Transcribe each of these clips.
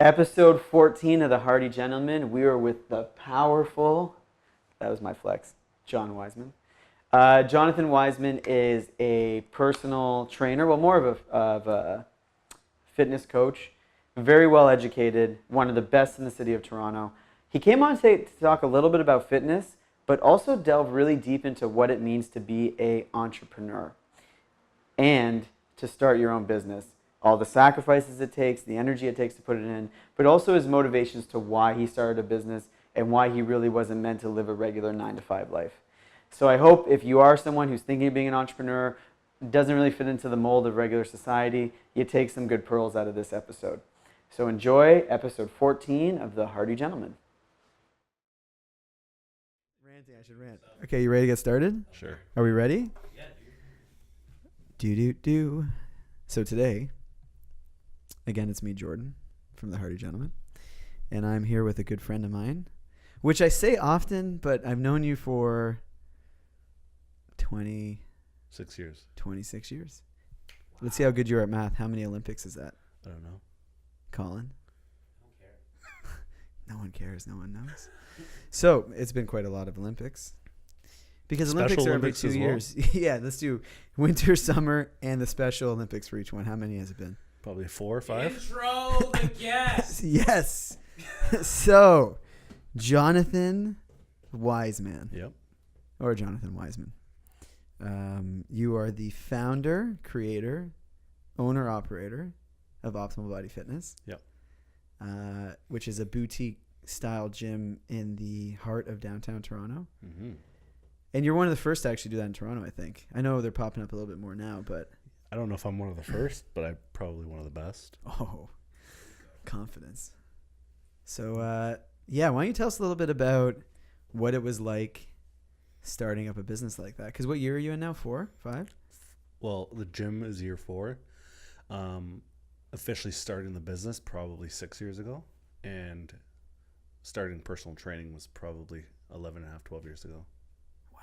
Episode 14 of the Hearty Gentlemen. We are with the powerful, that was my flex, John Wiseman. Jonathan Wiseman is a personal trainer, well, more of a fitness coach, very well educated, one of the best in the city of Toronto. He came on today to talk a little bit about fitness, but also delve really deep into what it means to be an entrepreneur and to start your own business. All the sacrifices it takes, the energy it takes to put it in, but also his motivations to why he started a business and why he really wasn't meant to live a regular 9-to-5 life. So I hope if you are someone who's thinking of being an entrepreneur, doesn't really fit into the mold of regular society, you take some good pearls out of this episode. So enjoy episode 14 of the Hearty Gentlemen. Ranting, I should rant. Okay, you ready to get started? Sure. Are we ready? Yeah, Do. So today, again, it's me, Jordan, from the Hearty Gentlemen, and I'm here with a good friend of mine, which I say often, but I've known you for 6 years. 26 years. Let's see how good you are at math. How many Olympics is that? I don't know. Colin? No one cares. No one knows. So it's been quite a lot of Olympics. Because Special Olympics are every Olympics 2 as well? years. Yeah, let's do winter, summer, and the Special Olympics for each one. How many has it been? Probably 4 or 5. Intro the guest. Yes. So, Jonathan Wiseman. Yep. Or Jonathan Wiseman. You are the founder, creator, owner, operator of Optimal Body Fitness. Yep. Which is a boutique style gym in the heart of downtown Toronto. Mm-hmm. And you're one of the first to actually do that in Toronto, I think. I know they're popping up a little bit more now, but... I don't know if I'm one of the first, but I'm probably one of the best. Oh, confidence. So, why don't you tell us a little bit about what it was like starting up a business like that? Because what year are you in now? 4, 5? Well, the gym is year 4. Officially starting the business probably 6 years ago. And starting personal training was probably 11 and a half, 12 years ago. Wow.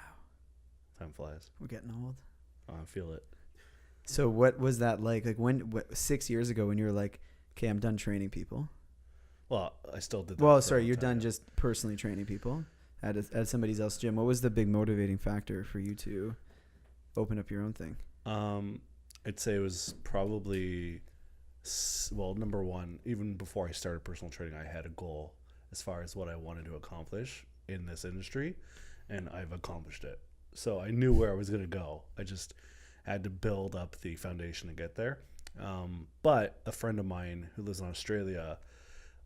Time flies. We're getting old. I feel it. So what was that like? Like 6 years ago when you were like, okay, I'm done training people. Well, I still did that. Well, for a sorry, long you're time, done yeah. just personally training people at somebody else's gym. What was the big motivating factor for you to open up your own thing? I'd say it was probably, number one, even before I started personal training, I had a goal as far as what I wanted to accomplish in this industry, and I've accomplished it. So I knew where I was going to go. I just had to build up the foundation to get there. But a friend of mine who lives in Australia,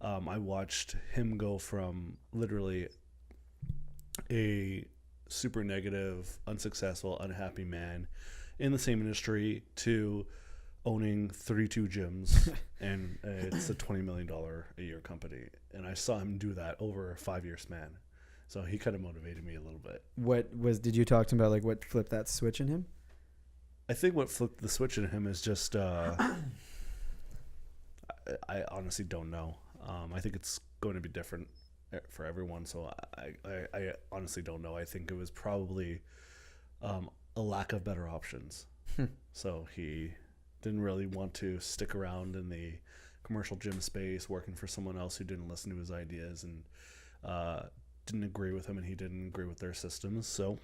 I watched him go from literally a super negative, unsuccessful, unhappy man in the same industry to owning 32 gyms, and it's a $20 million a year company. And I saw him do that over a 5-year span. So he kind of motivated me a little bit. Did you talk to him about like what flipped that switch in him? I think what flipped the switch in him is just, I honestly don't know. I think it's going to be different for everyone. So I honestly don't know. I think it was probably a lack of better options. So he didn't really want to stick around in the commercial gym space, working for someone else who didn't listen to his ideas and didn't agree with him, and he didn't agree with their systems. So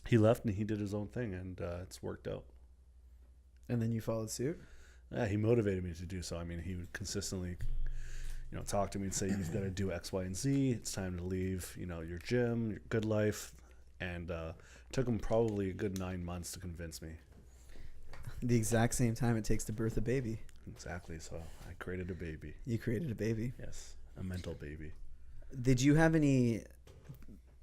he left and he did his own thing, and it's worked out. And then you followed suit? Yeah, he motivated me to do so. I mean, he would consistently, talk to me and say, you've got to do X, Y, and Z. It's time to leave, your gym, your good life. And it took him probably a good 9 months to convince me. The exact same time it takes to birth a baby. Exactly. So I created a baby. You created a baby. Yes, a mental baby. Did you have any?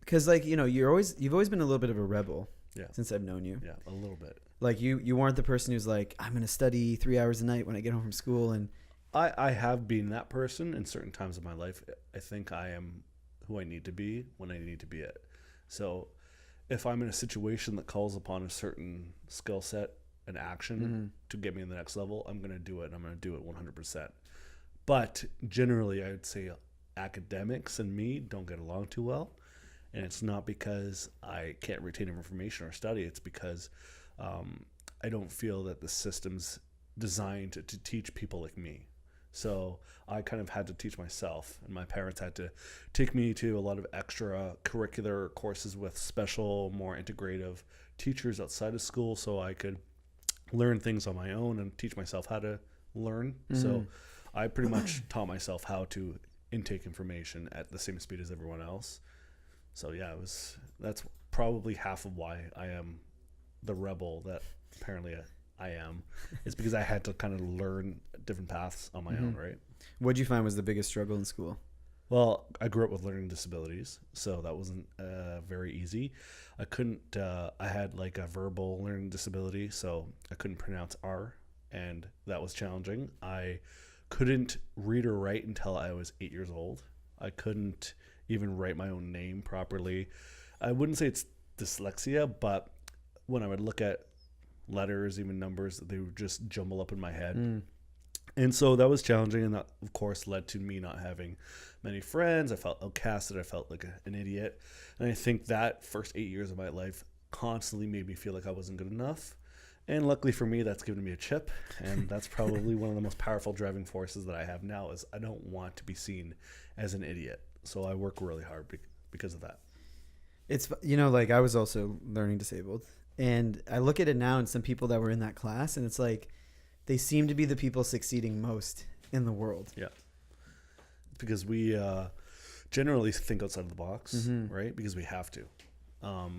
Because you've always been a little bit of a rebel. Yeah. Since I've known you. Yeah, a little bit. Like you weren't the person who's like, I'm gonna study 3 hours a night when I get home from school. And I have been that person in certain times of my life. I think I am who I need to be when I need to be it. So if I'm in a situation that calls upon a certain skill set and action to get me in the next level, I'm going to do it, and I'm going to do it 100%. But generally, I would say academics and me don't get along too well. And it's not because I can't retain information or study. It's because I don't feel that the system's designed to teach people like me. So I kind of had to teach myself, and my parents had to take me to a lot of extra curricular courses with special, more integrative teachers outside of school so I could learn things on my own and teach myself how to learn. So I pretty much taught myself how to intake information at the same speed as everyone else. So yeah, that's probably half of why I am the rebel that apparently I am, is because I had to kind of learn different paths on my own, right? What'd you find was the biggest struggle in school? Well, I grew up with learning disabilities, so that wasn't very easy. I had like a verbal learning disability, so I couldn't pronounce R, and that was challenging. I couldn't read or write until I was 8 years old. I couldn't even write my own name properly. I wouldn't say it's dyslexia, but when I would look at letters, even numbers, they would just jumble up in my head. And so that was challenging, and that of course led to me not having many friends. I felt outcasted. I felt like an idiot. And I think that first 8 years of my life constantly made me feel like I wasn't good enough. And luckily for me, that's given me a chip. And that's probably one of the most powerful driving forces that I have now, is I don't want to be seen as an idiot. So I work really hard because of that. It's, like I was also learning disabled, and I look at it now and some people that were in that class, and it's like they seem to be the people succeeding most in the world. Yeah. Because we generally think outside of the box, right? Because we have to.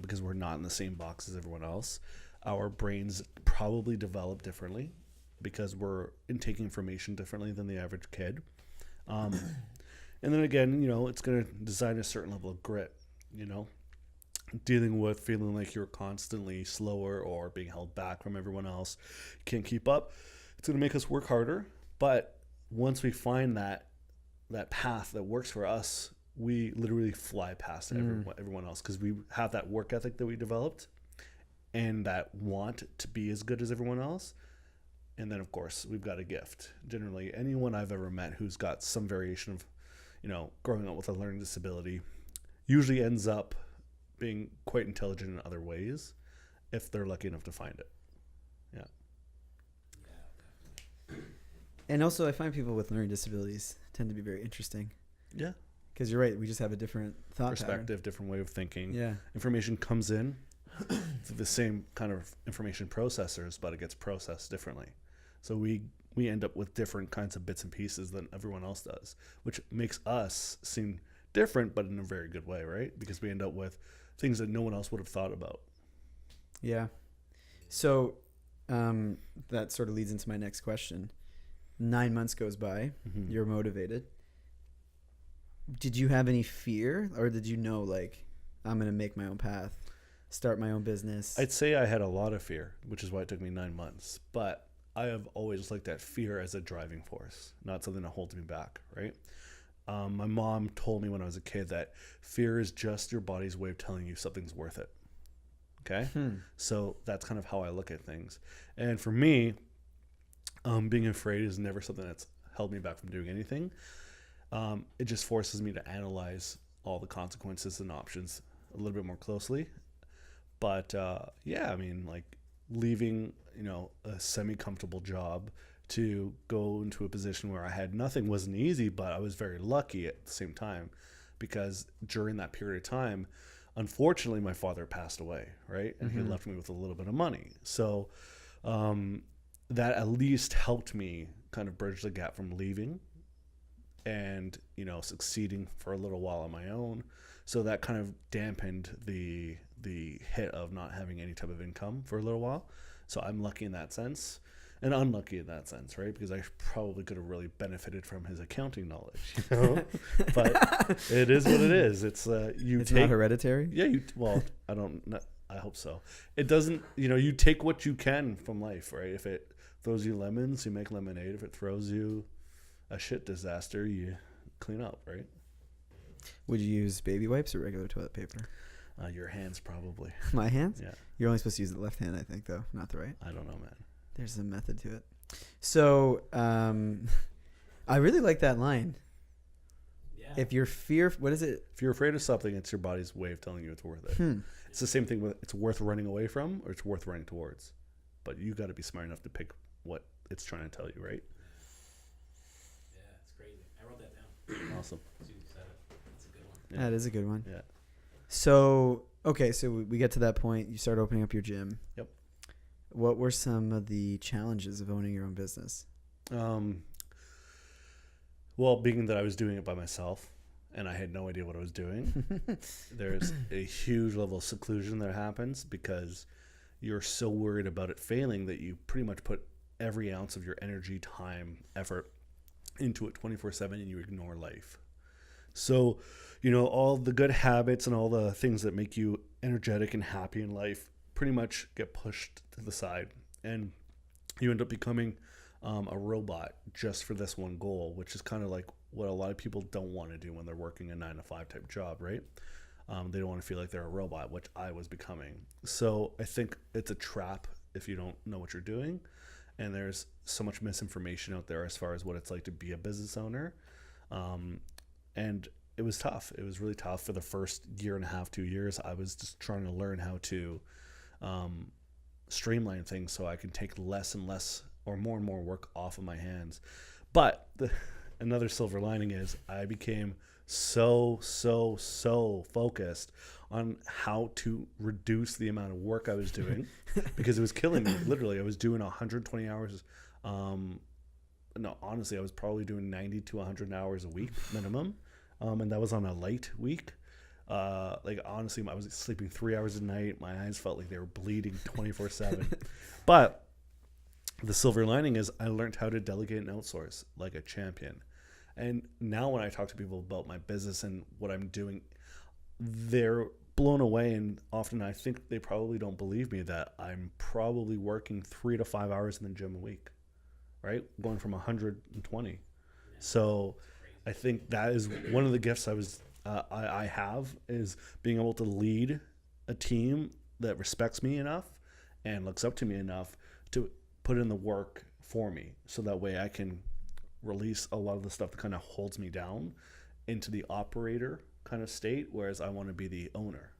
Because we're not in the same box as everyone else. Our brains probably develop differently because we're intaking information differently than the average kid. And then again, it's going to design a certain level of grit, dealing with feeling like you're constantly slower or being held back from everyone else, can't keep up. It's going to make us work harder. But once we find that path that works for us, we literally fly past everyone else, because we have that work ethic that we developed and that want to be as good as everyone else. And then, of course, we've got a gift. Generally, anyone I've ever met who's got some variation of, growing up with a learning disability usually ends up being quite intelligent in other ways if they're lucky enough to find it. Yeah. And also, I find people with learning disabilities tend to be very interesting. Yeah. Because you're right, we just have a different thought perspective, pattern. different way of thinking. Yeah. Information comes in through the same kind of information processors, but it gets processed differently. So we end up with different kinds of bits and pieces than everyone else does, which makes us seem different, but in a very good way, right? Because we end up with things that no one else would have thought about. Yeah. So that sort of leads into my next question. 9 months goes by. You're motivated. Did you have any fear, or did you know, like, I'm going to make my own path, start my own business? I'd say I had a lot of fear, which is why it took me 9 months. But I have always looked at fear as a driving force, not something that holds me back, right? My mom told me when I was a kid that fear is just your body's way of telling you something's worth it. Okay? So that's kind of how I look at things. And for me, being afraid is never something that's held me back from doing anything. It just forces me to analyze all the consequences and options a little bit more closely. But yeah, I mean, like leaving, a semi-comfortable job to go into a position where I had nothing wasn't easy, but I was very lucky at the same time, because during that period of time, unfortunately, my father passed away, right? And he left me with a little bit of money. So that at least helped me kind of bridge the gap from leaving and, succeeding for a little while on my own. So that kind of dampened the hit of not having any type of income for a little while. So I'm lucky in that sense, and unlucky in that sense, right? Because I probably could have really benefited from his accounting knowledge, But it is what it is. It's not hereditary. Yeah, I hope so. It doesn't. You take what you can from life, right? If it throws you lemons, you make lemonade. If it throws you a shit disaster, you clean up, right? Would you use baby wipes or regular toilet paper? Your hands, probably. My hands? Yeah. You're only supposed to use the left hand, I think, though, not the right. I don't know, man. There's a method to it. So I really like that line. Yeah. If you're what is it? If you're afraid of something, it's your body's way of telling you it's worth it. It's the same thing with it's worth running away from or it's worth running towards. But you got to be smart enough to pick what it's trying to tell you, right? Awesome. That's a good one. That is a good one. Yeah. So, okay, so we get to that point. You start opening up your gym. Yep. What were some of the challenges of owning your own business? Well, being that I was doing it by myself and I had no idea what I was doing, there's a huge level of seclusion that happens because you're so worried about it failing that you pretty much put every ounce of your energy, time, effort into it 24/7 and you ignore life. So, all the good habits and all the things that make you energetic and happy in life pretty much get pushed to the side, and you end up becoming a robot just for this one goal, which is kind of like what a lot of people don't want to do when they're working a 9-to-5 type job, right? They don't want to feel like they're a robot, which I was becoming. So I think it's a trap if you don't know what you're doing, and there's so much misinformation out there as far as what it's like to be a business owner. And it was tough. It was really tough for the first year and a half, 2 years. I was just trying to learn how to streamline things so I can take less and less or more and more work off of my hands. But another silver lining is I became so focused on how to reduce the amount of work I was doing because it was killing me. Literally, I was doing 120 hours. No, honestly, I was probably doing 90 to 100 hours a week minimum. And that was on a light week. Honestly, I was sleeping 3 hours a night. My eyes felt like they were bleeding 24/7. But the silver lining is I learned how to delegate and outsource like a champion. And now when I talk to people about my business and what I'm doing, they're blown away. And often I think they probably don't believe me that I'm probably working 3 to 5 hours in the gym a week, right? Going from 120. So I think that is one of the gifts I have is being able to lead a team that respects me enough and looks up to me enough to put in the work for me, so that way I can release a lot of the stuff that kind of holds me down into the operator kind of state, whereas I want to be the owner.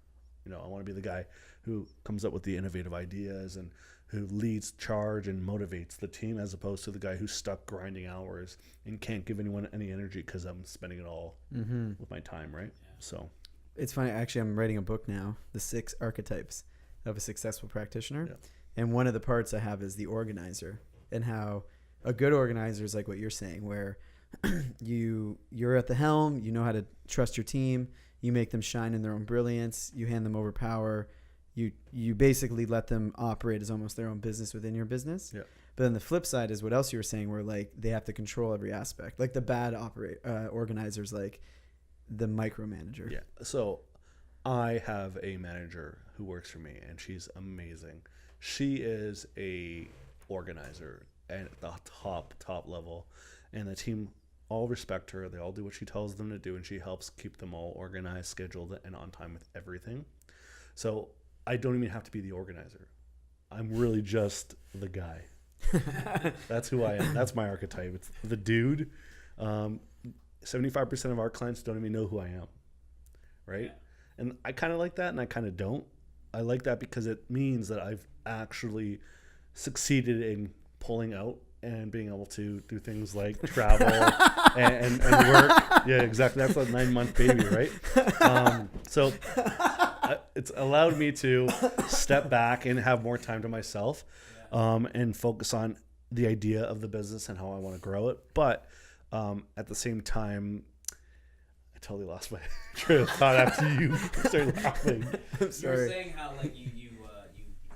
I want to be the guy who comes up with the innovative ideas and who leads charge and motivates the team, as opposed to the guy who's stuck grinding hours and can't give anyone any energy because I'm spending it all with my time, right? Yeah. So it's funny. Actually, I'm writing a book now, The 6 Archetypes of a Successful Practitioner. Yeah. And one of the parts I have is the organizer, and how a good organizer is like what you're saying, where you're at the helm, you know how to trust your team, you make them shine in their own brilliance, you hand them over power, you basically let them operate as almost their own business within your business. Yeah. But then the flip side is what else you were saying, where like they have to control every aspect. Like the bad organizers, like the micromanager. Yeah. So I have a manager who works for me, and she's amazing. She is a organizer at the top level, and the team all respect her. They all do what she tells them to do, and she helps keep them all organized, scheduled, and on time with everything. So I don't even have to be the organizer. I'm really just the guy. That's who I am. That's my archetype. It's the dude. 75% of our clients don't even know who I am, right? Yeah. And I kind of like that, and I kind of don't. I like that because it means that I've actually succeeded in pulling out and being able to do things like travel and work. Yeah, exactly. That's a 9-month baby, right? So it's allowed me to step back and have more time to myself, and focus on the idea of the business and how I want to grow it. But at the same time, I totally lost my train of thought after you started laughing. I'm sorry. You were saying how like you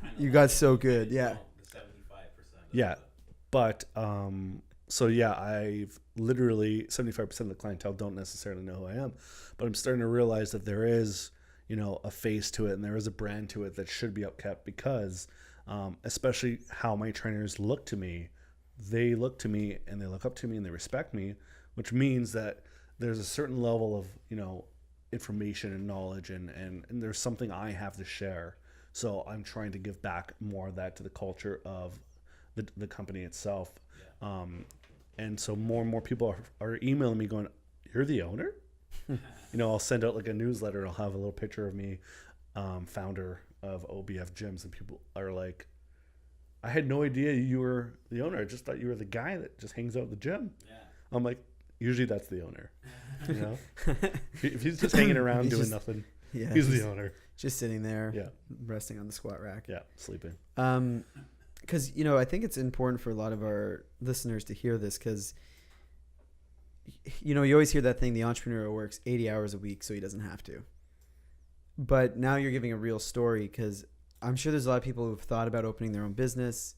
kind of you got so good, yeah. The 75%. Yeah, but so yeah, I've literally 75% of the clientele don't necessarily know who I am, but I'm starting to realize that there is, a face to it, and there is a brand to it that should be upkept, because especially how my trainers look to me, they look to me and they look up to me and they respect me, which means that there's a certain level of, information and knowledge and there's something I have to share. So I'm trying to give back more of that to the culture of the company itself. Yeah. And so more and more people are emailing me going, "You're the owner?" I'll send out like a newsletter and I'll have a little picture of me, founder of OBF Gyms, and people are like, "I had no idea you were the owner. I just thought you were the guy that just hangs out at the gym." Yeah. I'm like, usually that's the owner. You know, if he's just hanging around doing nothing, Yeah, he's the owner. just sitting there, Yeah, resting on the squat rack. yeah, sleeping. Because I think it's important for a lot of our listeners to hear this, because you always hear that thing, the entrepreneur works 80 hours a week so he doesn't have to. But now you're giving a real story, because I'm sure there's a lot of people who've thought about opening their own business.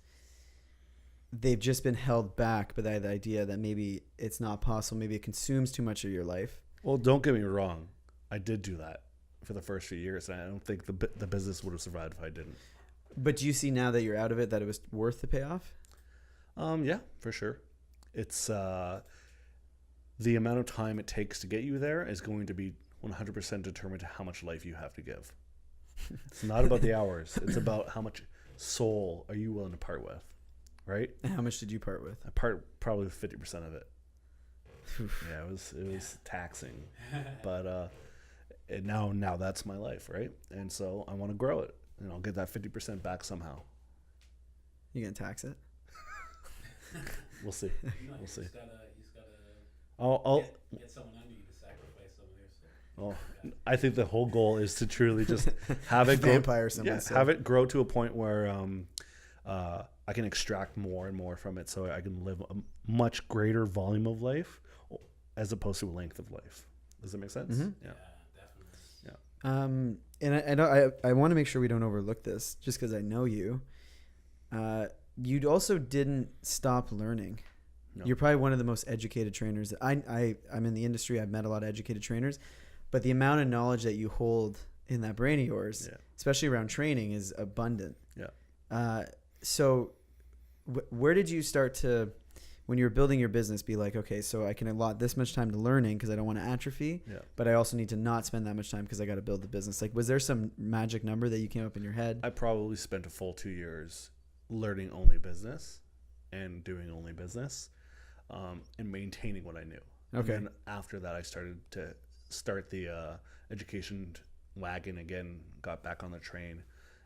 They've just been held back by the idea that maybe it's not possible, maybe it consumes too much of your life. Well, don't get me wrong, I did do that for the first few years, and I don't think the business would have survived if I didn't. But do you see now that you're out of it that it was worth the payoff? Yeah, for sure. It's the amount of time it takes to get you there is going to be 100% determined to how much life you have to give. It's not about the hours. It's about how much soul are you willing to part with, right? And how much did you part with? I part probably with 50% of it. Yeah, it was taxing, but now that's my life, right? And so I want to grow it, and I'll get that 50% back somehow. You gonna tax it? We'll see. No, We'll you see. just gotta I'll get someone under you to sacrifice some of their stuff. Oh, I think the whole goal is to truly just have it Vampire grow, someone yeah, said. have it grow to a point where I can extract more and more from it, so I can live a much greater volume of life as opposed to a length of life. Does that make sense? Mm-hmm. Yeah. Definitely. And I want to make sure we don't overlook this, just because I know you. You also didn't stop learning. No. You're probably one of the most educated trainers. I'm in the industry. I've met a lot of educated trainers, but the amount of knowledge that you hold in that brain of yours, especially around training, is abundant. Yeah. So where did you start to, when you were building your business, be like, okay, so I can allot this much time to learning because I don't want to atrophy, but I also need to not spend that much time because I got to build the business. Like, was there some magic number that you came up in your head? I probably spent a full 2 years learning only business and doing only business, and maintaining what I knew. Okay. And then after that, I started to start the education wagon again, got back on the train.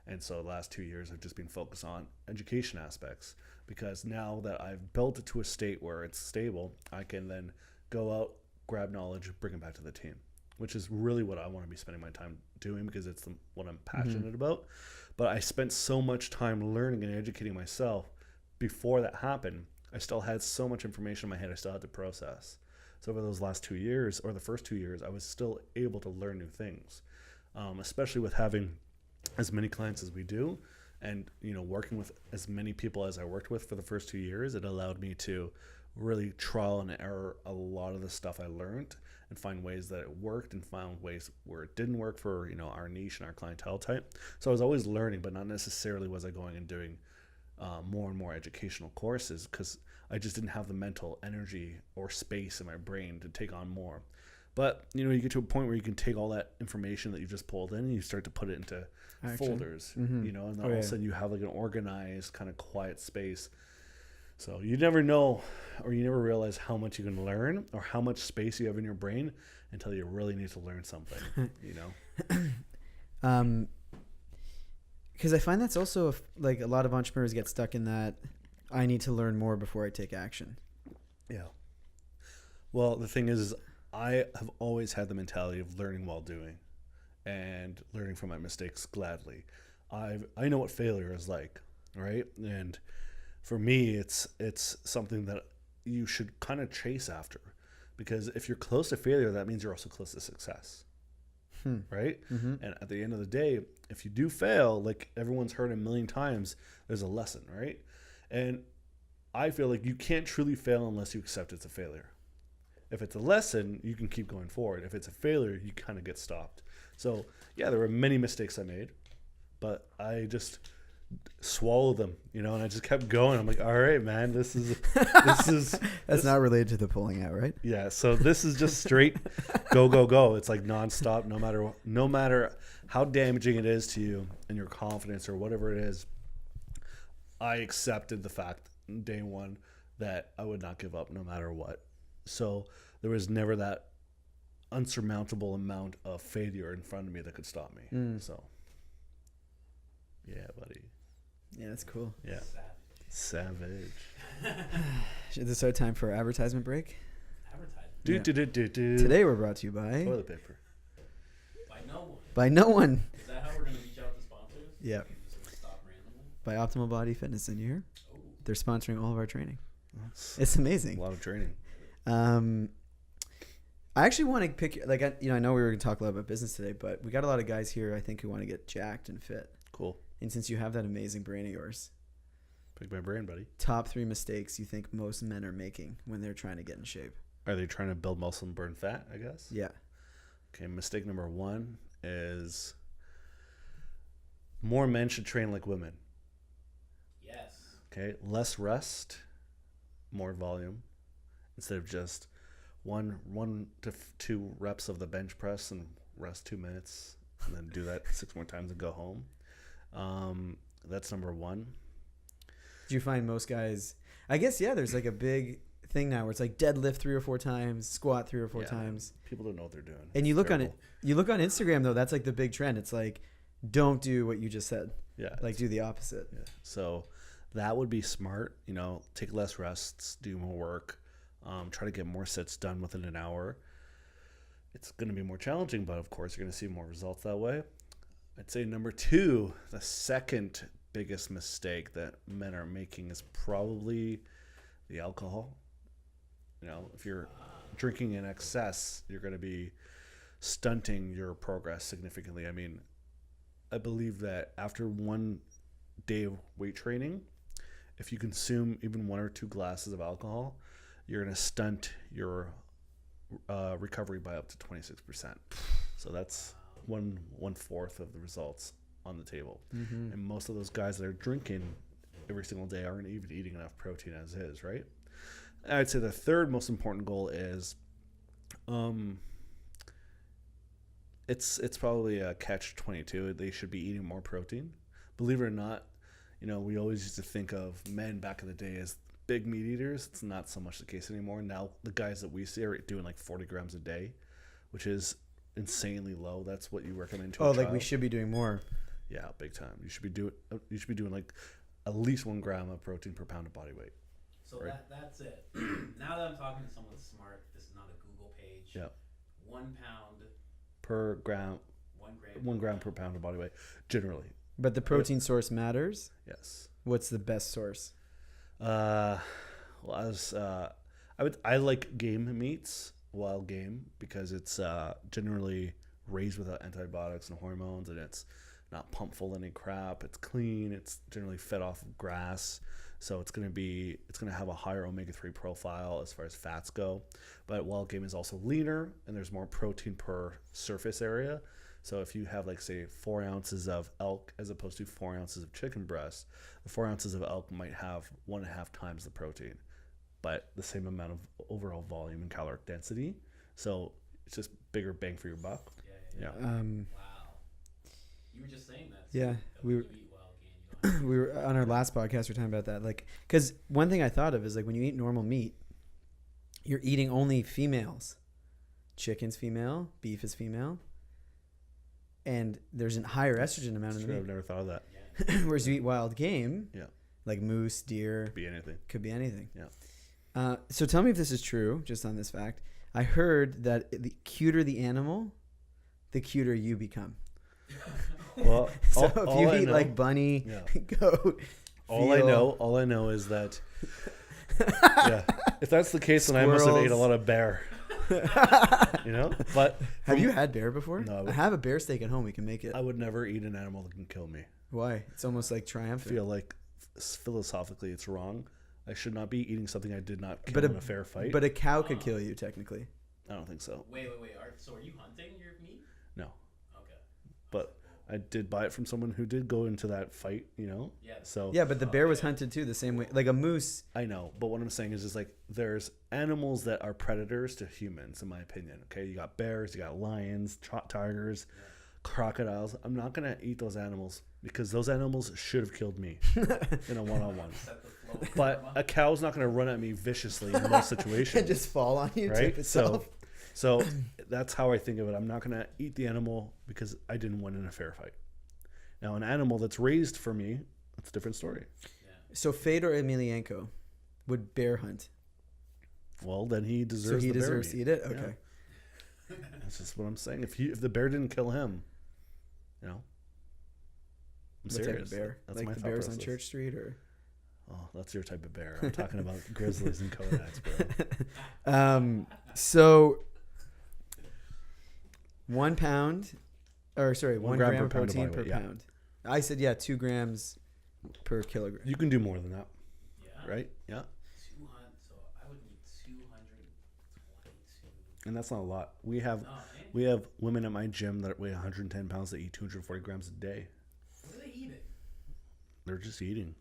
And so the last 2 years have just been focused on education aspects, because now that I've built it to a state where it's stable, I can then go out, grab knowledge, bring it back to the team, which is really what I want to be spending my time doing, because it's what I'm passionate about. But I spent so much time learning and educating myself before that happened. I still had so much information in my head I still had to process. So over those last 2 years, or the first 2 years, I was still able to learn new things, especially with having as many clients as we do, and working with as many people as I worked with for the first 2 years. It allowed me to really trial and error a lot of the stuff I learned and find ways that it worked and found ways where it didn't work for our niche and our clientele type. So I was always learning, but not necessarily was I going and doing more and more educational courses, because I just didn't have the mental energy or space in my brain to take on more. But you get to a point where you can take all that information that you just pulled in and you start to put it into folders, and then all of a sudden you have like an organized kind of quiet space. So you never know, or you never realize how much you can learn or how much space you have in your brain until you really need to learn something. Because I find that's also like a lot of entrepreneurs get stuck in that I need to learn more before I take action. Yeah. Well, the thing is I have always had the mentality of learning while doing, and learning from my mistakes gladly. I know what failure is like, right? And for me, it's something that you should kind of chase after, because if you're close to failure, that means you're also close to success, right? And at the end of the day, if you do fail, like everyone's heard a million times, there's a lesson, right? And I feel like you can't truly fail unless you accept it's a failure. If it's a lesson, you can keep going forward. If it's a failure, you kind of get stopped. So yeah, there were many mistakes I made, but I just swallowed them, and I just kept going. I'm like, all right, man, this is That's not related to the pulling out, right? Yeah. So this is just straight go. It's like nonstop, no matter how damaging it is to you and your confidence or whatever it is. I accepted the fact day one that I would not give up no matter what. So there was never that unsurmountable amount of failure in front of me that could stop me. So yeah, buddy. Yeah, that's cool. Yeah. Savage. Is this our time for advertisement break? Advertisement. Yeah. Today Today we're brought to you by toilet paper. By no one. by no one. Is that how we're going to reach out to sponsors? Yeah. Just gonna stop randomly? By Optimal Body Fitness in here. Oh. They're sponsoring all of our training. That's It's a amazing. lot of training. I actually want to pick like I know we were going to talk a lot about business today, but we got a lot of guys here I think who want to get jacked and fit. Cool. And since you have that amazing brain of yours, Pick my brain, buddy. top 3 mistakes you think most men are making when they're trying to get in shape. Are they trying to build muscle and burn fat, I guess? Yeah. Okay, mistake number 1 is more men should train like women. Yes. Okay, less rest, more volume. Instead of just one to 2 reps of the bench press and rest 2 minutes and then do that 6 more times and go home. That's number 1. Do you find most guys, I guess, yeah, there's like a big thing now where it's like deadlift 3 or 4 times, squat 3 or 4 Yeah. times. People don't know what they're doing. And you It's look on terrible. it, you look on Instagram though, that's like the big trend. It's like, don't do what you just said. Yeah. Like do the opposite. Yeah. So that would be smart. You know, take less rests, do more work, try to get more sets done within an hour. It's going to be more challenging, but of course you're going to see more results that way. I'd say number 2, the second biggest mistake that men are making is probably the alcohol. You know, if you're drinking in excess, you're going to be stunting your progress significantly. I mean, I believe that after 1 day of weight training, if you consume even 1 or 2 glasses of alcohol, you're going to stunt your recovery by up to 26%. So that's one fourth of the results on the table. Mm-hmm. And most of those guys that are drinking every single day aren't even eating enough protein as is, right? I'd say the third most important goal is it's probably a catch-22. They should be eating more protein. Believe it or not, you know, we always used to think of men back in the day as big meat eaters. It's not so much the case anymore. Now the guys that we see are doing like 40 grams a day, which is insanely low. That's what you recommend to a Oh, like child. we should be doing more. Yeah, big time. You should be doing like at least 1 gram of protein per pound of body weight. So Right. that's it. Now that I'm talking to someone smart, this is not a Google page. Yeah. 1 pound, Per gram, 1 gram. 1 gram per pound of body weight, generally. But the protein source matters. Yes. What's the best source? Well, I like game meats, wild game, because it's generally raised without antibiotics and hormones, and it's not pumped full of any crap. It's clean. It's generally fed off of grass, so it's gonna have a higher omega-3 profile as far as fats go. But wild game is also leaner, and there's more protein per surface area. So if you have, like, say, 4 ounces of elk as opposed to 4 ounces of chicken breast, the 4 ounces of elk might have 1.5 times the protein, but the same amount of overall volume and caloric density. So it's just bigger bang for your buck. Yeah. Yeah. Wow. You were just saying that. Yeah, that we when were- you eat wild game, you don't We were on our last podcast. We were talking about that, like, because one thing I thought of is like when you eat normal meat, you're eating only females. Chicken's female, beef is female, and there's a higher estrogen amount in the Sure, I've meat. never thought of that. Yeah. Whereas you eat wild game, Yeah. like moose, deer, Be anything. could be anything. Yeah. So tell me if this is true, just on this fact. I heard that the cuter the animal, the cuter you become. Well, So if all you I eat know- like bunny, Yeah. goat, all I know is that yeah, if that's the case, then I must have ate a Squirrels. lot of bear. You know, but Have you had bear before? No. I have a bear steak at home. We can make it. I would never eat an animal that can kill me. Why? It's almost like I triumphant. feel like philosophically it's wrong. I should not be eating something I did not kill But in a fair fight. But a cow could kill you technically. I don't think so. Wait. So are you hunting your meat? No, Okay. but I did buy it from someone who did go into that fight. You know, Yeah. so Yeah, but the bear was hunted too the same way. Like a moose. I know, but what I'm saying is like there's animals that are predators to humans, in my opinion. Okay, you got bears, you got lions, tigers, crocodiles. I'm not gonna eat those animals because those animals should have killed me in a one-on-one. Set the flow. But a cow's not gonna run at me viciously in most situations, And just fall on you, right? tip itself. So that's how I think of it. I'm not gonna eat the animal because I didn't win in a fair fight. Now, an animal that's raised for me, that's a different story. So Fedor Emelianenko would bear hunt. Well, then he So deserves. he the bear deserves to meat. eat it. Yeah. Okay. That's just what I'm saying. If the bear didn't kill him, I'm What serious. type of bear? That's Like my the thought bears on process. Church Street, or? Oh, that's your type of bear. I'm talking about grizzlies and Kodaks, bro. So 1 pound, or sorry, 1 1 gram gram per of pound of protein body per weight, yeah. pound. I said 2 grams per kilogram. You can do more than that, Yeah. right? Yeah. 200. So I would need 222. And that's not a lot. We have No, eh? we have women at my gym that weigh 110 pounds that eat 240 grams a day. What are they eating? They're just eating.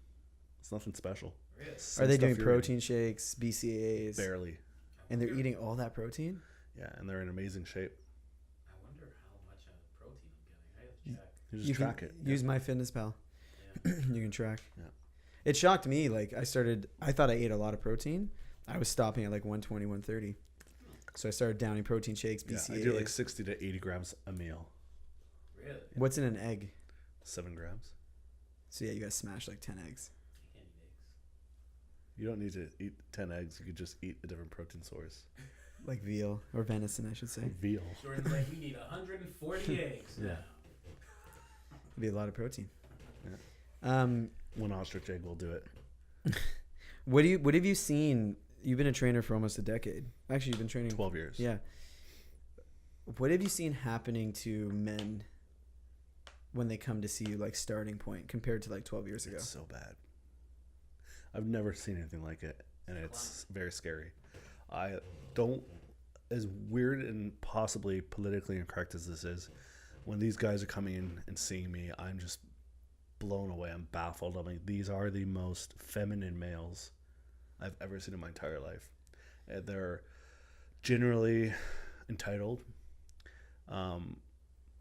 It's nothing special. Really? Same Are they stuff doing you're protein shakes, BCAAs, eating. Barely. and they're eating all that protein? Yeah, and they're in amazing shape. I wonder how much protein I'm getting. I have to check. You just track it. Use MyFitnessPal. Yeah. You can track. Yeah. It shocked me. Like I thought I ate a lot of protein. I was stopping at like 120, 130. So I started downing protein shakes, Yeah, BCAAs. I do like 60 to 80 grams a meal. Really? What's in an egg? 7 grams. So yeah, you guys smash like 10 eggs. I can't eat eggs. You don't need to eat 10 eggs. You could just eat a different protein source. Like veal or venison, I should say. Veal. Jordan's like, we need 140 eggs Yeah. now. It'd be a lot of protein. Yeah. One ostrich egg will do it. What have you seen? You've been a trainer for almost a decade. Actually, you've been training 12 years. Yeah. What have you seen happening to men when they come to see you, like starting point, compared to like 12 years ago? It's so bad. I've never seen anything like it, and it's very scary. I don't, as weird and possibly politically incorrect as this is, when these guys are coming in and seeing me, I'm just blown away. I'm baffled. I'm like, these are the most feminine males I've ever seen in my entire life. And they're generally entitled.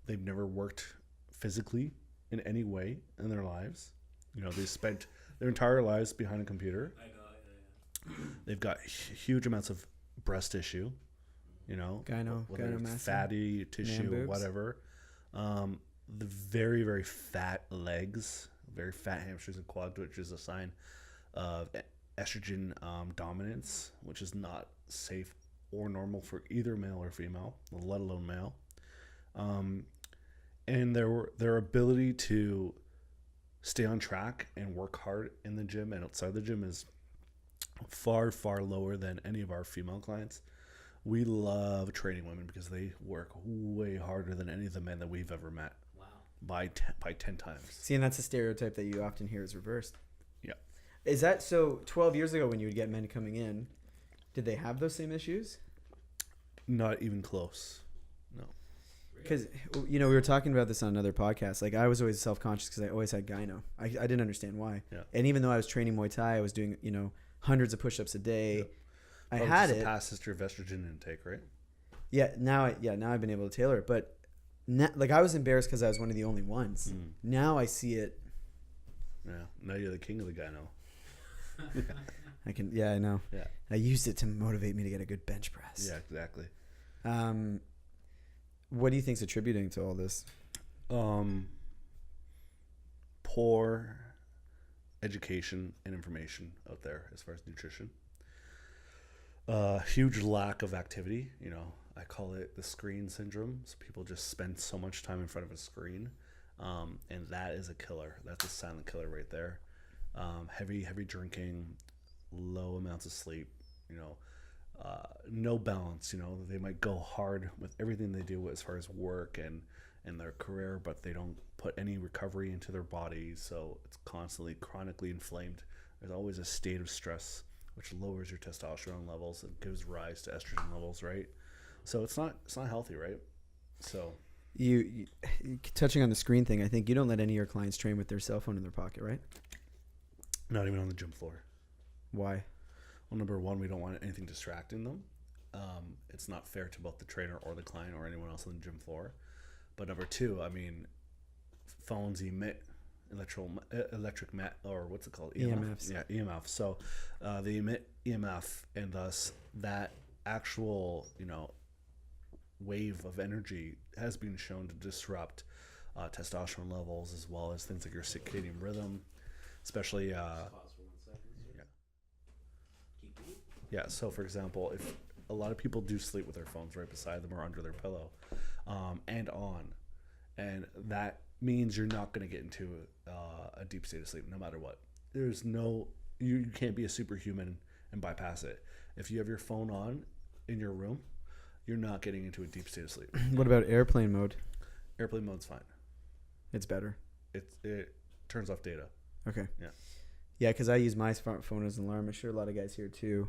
They've never worked physically in any way in their lives. They spent their entire lives behind a computer. I know. They've got huge amounts of breast tissue, whether it's gynomastia, fatty tissue, boobs. whatever. The very, very fat legs, very fat hamstrings and quads, which is a sign of estrogen dominance, which is not safe or normal for either male or female, let alone male. And their ability to stay on track and work hard in the gym and outside the gym is far, far lower than any of our female clients. We love training women because they work way harder than any of the men that we've ever met. Wow. By 10 times. See, and that's a stereotype that you often hear is reversed. Yeah. Is that so? 12 years ago, when you would get men coming in, did they have those same issues? Not even close. No. Because we were talking about this on another podcast. Like I was always self-conscious because I always had gyno. I didn't understand why. Yeah. And even though I was training Muay Thai, I was doing hundreds of push-ups a day. Yep. I Probably had just it. a past history of estrogen intake, right? Yeah. Now I've been able to tailor it, but I was embarrassed because I was one of the only ones. Now I see it. Yeah. Now you're the king of the gyno. I can. Yeah, I know. Yeah. I used it to motivate me to get a good bench press. Yeah, exactly. What do you think's attributing to all this? Poor education and information out there as far as nutrition. Huge lack of activity. I call it the screen syndrome. So people just spend so much time in front of a screen, and that is a killer. That's a silent killer right there. Heavy drinking, low amounts of sleep. No balance. They might go hard with everything they do as far as work and their career, but they don't put any recovery into their bodies, so it's constantly chronically inflamed. There's always a state of stress, which lowers your testosterone levels and gives rise to estrogen levels, right? So it's not healthy, right? So You touching on the screen thing, I think you don't let any of your clients train with their cell phone in their pocket, right? not even on the gym floor. Why? Well, number one, we don't want anything distracting them. It's not fair to both the trainer or the client or anyone else on the gym floor. But number two, phones emit electric or what's it called? EMFs. Yeah, EMF. So they emit EMF, and thus that actual wave of energy has been shown to disrupt testosterone levels as well as things like your circadian rhythm, especially. Pause for 1 second. Yeah. Keep going. Yeah. So, for example, if a lot of people do sleep with their phones right beside them or under their pillow, and that means you're not going to get into a deep state of sleep no matter what. There's no, you can't be a superhuman and bypass it. If you have your phone on in your room, you're not getting into a deep state of sleep. What about airplane mode? Airplane mode's fine. It's better. It turns off data. Okay. Yeah. Yeah, because I use my smartphone as an alarm. I'm sure a lot of guys here too.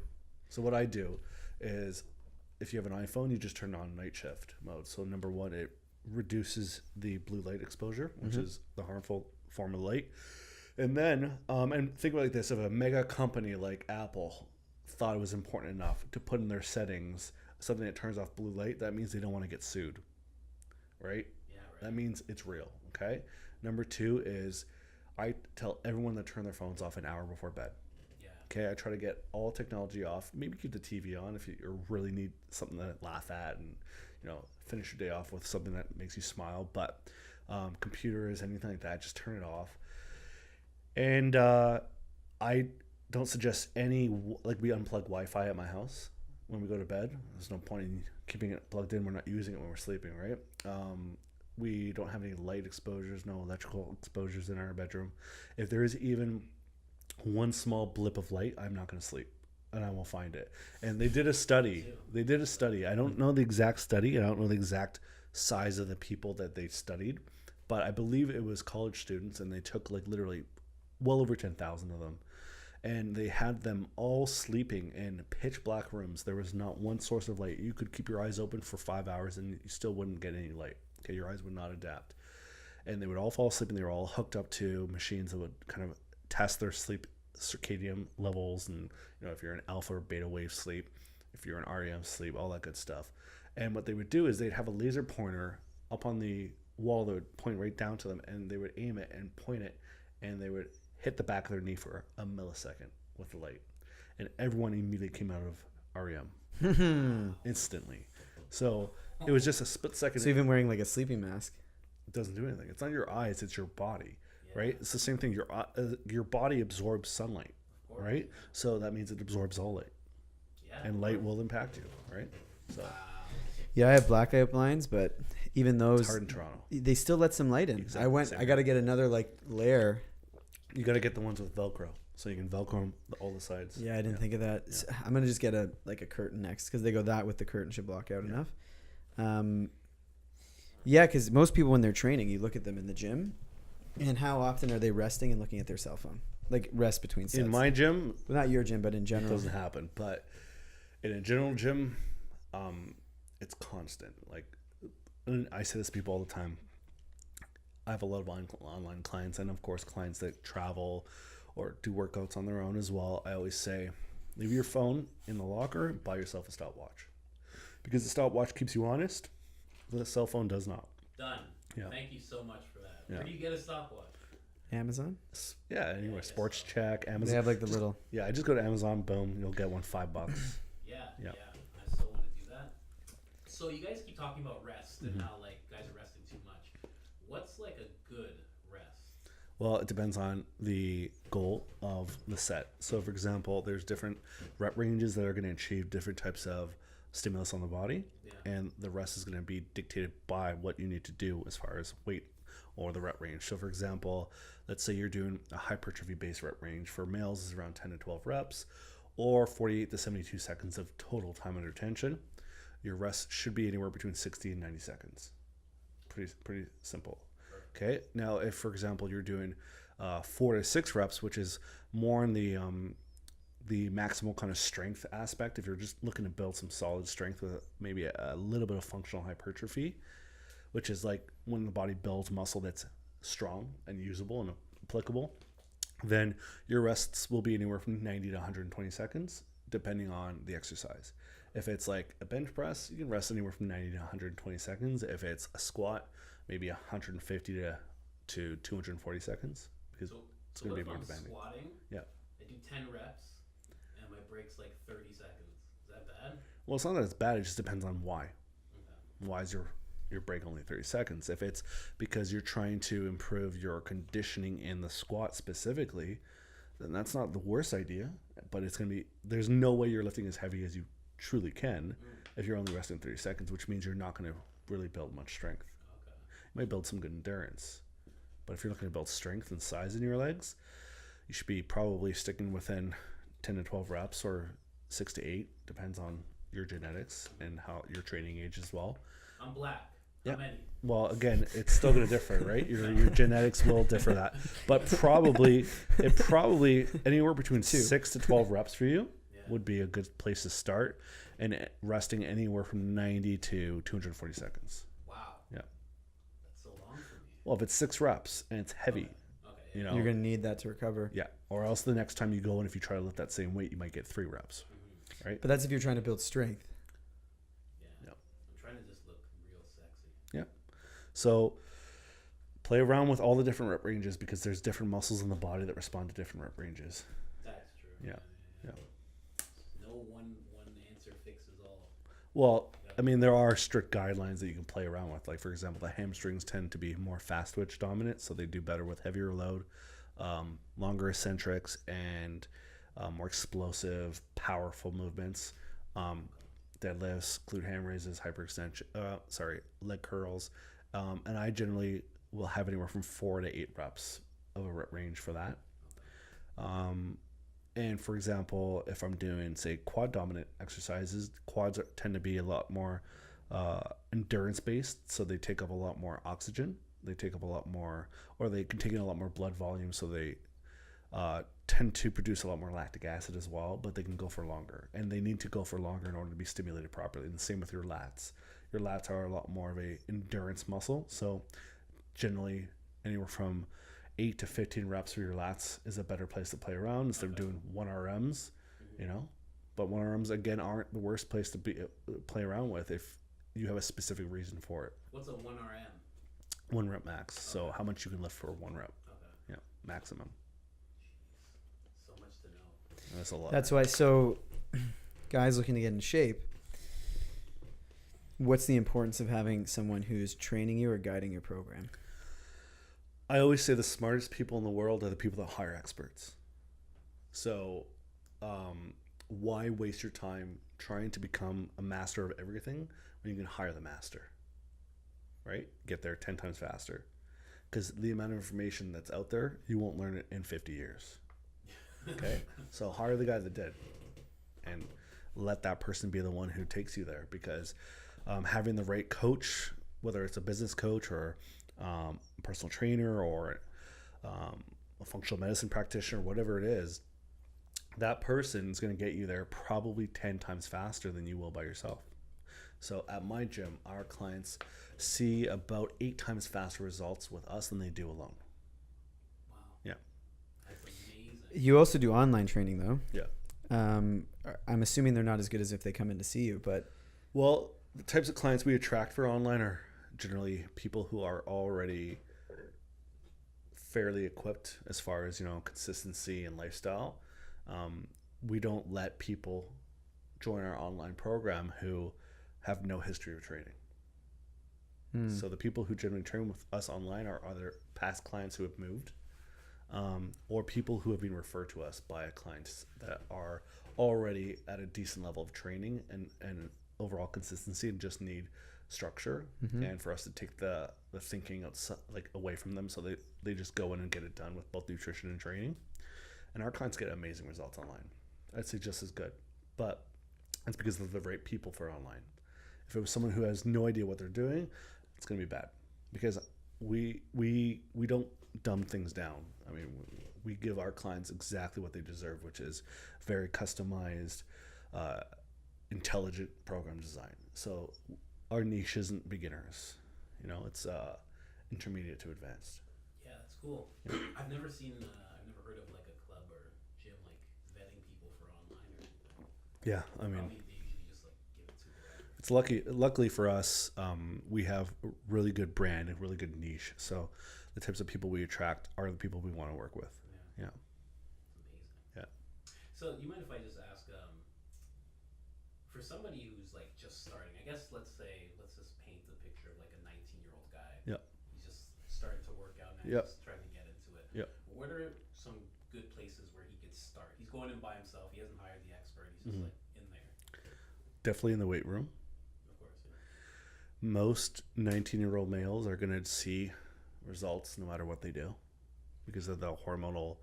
So what I do is, if you have an iPhone, you just turn on night shift mode. So number one, it reduces the blue light exposure, which is the harmful form of light. And then, and think about it like this: if a mega company like Apple thought it was important enough to put in their settings something that turns off blue light, that means they don't want to get sued, right? Yeah, right. That means it's real. Okay. Number two is, I tell everyone to turn their phones off an hour before bed. Yeah. Okay, I try to get all technology off. Maybe keep the TV on if you really need something to laugh at, and finish your day off with something that makes you smile. But computers, anything like that, just turn it off. And I don't suggest we unplug Wi-Fi at my house when we go to bed. There's no point in keeping it plugged in. We're not using it when we're sleeping, right? We don't have any light exposures, no electrical exposures in our bedroom. If there is even one small blip of light, I'm not going to sleep, and I will find it. And they did a study. I don't know the exact study, and I don't know the exact size of the people that they studied, but I believe it was college students, and they took literally well over 10,000 of them, and they had them all sleeping in pitch black rooms. There was not one source of light. You could keep your eyes open for 5 hours, and you still wouldn't get any light. Okay, your eyes would not adapt. And they would all fall asleep, and they were all hooked up to machines that would kind of test their sleep circadian levels, and if you're in alpha or beta wave sleep, if you're in REM sleep, all that good stuff. And what they would do is they'd have a laser pointer up on the wall that would point right down to them, and they would aim it and point it, and they would hit the back of their knee for a millisecond with the light, and everyone immediately came out of REM instantly. So it was just a split second. So even wearing like a sleeping mask, it doesn't do anything. It's not your eyes, it's your body, right? It's the same thing. Your body absorbs sunlight, right? So that means it absorbs all light, and light will impact you, right? So yeah, I have blackout blinds, but even those, it's hard in Toronto. They still let some light in. Exactly. I got to get another layer. You got to get the ones with Velcro, so you can Velcro all the sides. Yeah, I didn't think of that. Yeah. So I'm gonna just get a curtain next, because they go that with the curtain should block out enough. Yeah, because most people when they're training, you look at them in the gym, and how often are they resting and looking at their cell phone? Like rest between sets. In my gym, well, not your gym, but in general, it doesn't happen. But in a general gym, it's constant. And I say this to people all the time. I have a lot of online clients, and of course clients that travel or do workouts on their own as well. I always say, leave your phone in the locker, buy yourself a stopwatch, because the stopwatch keeps you honest. The cell phone does not. Done. Yeah. Thank you so much for that. Yeah. Where do you get a stopwatch? Amazon. Yeah, anywhere. Sports Check, Amazon. They have the little. Yeah, I just go to Amazon. Boom, you'll get one $5. Yeah. Yeah. I so want to do that. So you guys keep talking about rest and how guys are resting too much. What's a good rest? Well, it depends on the goal of the set. So, for example, there's different rep ranges that are going to achieve different types of stimulus on the body, and the rest is going to be dictated by what you need to do as far as weight or the rep range. So, for example, let's say you're doing a hypertrophy-based rep range. For males is around 10 to 12 reps, or 48 to 72 seconds of total time under tension. Your rest should be anywhere between 60 and 90 seconds. Pretty simple. Okay. Now, if for example you're doing 4 to 6 reps, which is more in the maximal kind of strength aspect, if you're just looking to build some solid strength with maybe a little bit of functional hypertrophy, which is when the body builds muscle that's strong and usable and applicable, then your rests will be anywhere from 90 to 120 seconds, depending on the exercise. If it's like a bench press, you can rest anywhere from 90 to 120 seconds. If it's a squat, maybe 150 to 240 seconds, because it's going to be more demanding. Squatting, yeah. I do 10 reps, and my break's 30 seconds. Is that bad? Well, it's not that it's bad. It just depends on why. Okay. Why is your break only 30 seconds? If it's because you're trying to improve your conditioning in the squat specifically, then that's not the worst idea. But it's going to be, there's no way you're lifting as heavy as you truly can if you're only resting 30 seconds, which means you're not going to really build much strength. Okay. You might build some good endurance. But if you're looking to build strength and size in your legs, you should be probably sticking within 10 to 12 reps or 6 to 8, depends on your genetics and how your training age as well. I'm black. Yeah. How many? Well, again, it's still going to differ, right? Your genetics will differ that, but probably anywhere between 6 to 12 reps for you would be a good place to start, and resting anywhere from 90 to 240 seconds. Wow. Yeah. That's so long for me. Well, if it's 6 reps and it's heavy, Okay. you know, You're gonna need that to recover. yeah. Or else the next time you go and if you try to lift that same weight, you might get 3 reps, right? But that's if you're trying to build strength. Yeah. Yep. I'm trying to just look real sexy. Yeah. So play around with all the different rep ranges because there's different muscles in the body that respond to different rep ranges. That's true. Yeah. Yeah. No one answer fixes all. Well, I mean, there are strict guidelines that you can play around with. Like, for example, the hamstrings tend to be more fast twitch dominant, so they do better with heavier load, longer eccentrics, and more explosive, powerful movements. Deadlifts, glute ham raises, hyperextension, leg curls. And I generally will have anywhere from 4 to 8 reps of a rep range for that. And for example, if I'm doing, say, quad dominant exercises, quads tend to be a lot more endurance based. So they take up a lot more oxygen. They take up a lot more, or they can take in a lot more blood volume. So they tend to produce a lot more lactic acid as well, but they can go for longer. And they need to go for longer in order to be stimulated properly. And the same with your lats. Your lats are a lot more of a endurance muscle. So generally anywhere from 8 to 15 reps for your lats is a better place to play around instead of doing 1RMs, you know. But 1RMs again aren't the worst place to play around with if you have a specific reason for it. What's a 1RM? 1 rep max. So how much you can lift for 1 rep. Okay. Yeah, maximum. So much to know. That's a lot. That's why. So, guys looking to get in shape, what's the importance of having someone who's training you or guiding your program? I always say the smartest people in the world are the people that hire experts. So why waste your time trying to become a master of everything when you can hire the master, right? Get there 10 times faster. Because the amount of information that's out there, you won't learn it in 50 years. Okay? So hire the guy that did and let that person be the one who takes you there, because having the right coach, whether it's a business coach or a personal trainer or a functional medicine practitioner, whatever it is, that person is going to get you there probably 10 times faster than you will by yourself. So at my gym, our clients see about 8 times faster results with us than they do alone. Wow. Yeah. That's amazing. You also do online training, though. Yeah. I'm assuming they're not as good as if they come in to see you, but Well, the types of clients we attract for online are generally people who are already fairly equipped as far as, you know, consistency and lifestyle. We don't let people join our online program who have no history of training. So the people who generally train with us online are either past clients who have moved, or people who have been referred to us by clients that are already at a decent level of training and overall consistency and just need structure, and for us to take the thinking outside, like away from them, so they just go in and get it done with both nutrition and training. And our clients get amazing results online. I'd say just as good, but it's because of the right people for online. If it was someone who has no idea what they're doing, it's going to be bad, because we don't dumb things down. I mean, we give our clients exactly what they deserve, which is very customized, intelligent program design. So our niche isn't beginners, you know, it's intermediate to advanced. Yeah, that's cool. I've never heard of like a club or gym like vetting people for online or anything. Yeah, I mean, Probably they usually just like give it to whoever. it's luckily for us, we have a really good brand and really good niche. So the types of people we attract are the people we want to work with. Yeah. Amazing. Yeah. So you mind if I just ask, for somebody who's like just starting, I guess let's just paint the picture of like a 19-year-old guy. Yeah. He's just starting to work out now, Yeah. just trying to get into it. Yeah. What are some good places where he going in by himself. He hasn't hired the expert. He's just like in there. Definitely in the weight room. Of course. Yeah. Most 19-year-old males are going to see results no matter what they do because of the hormonal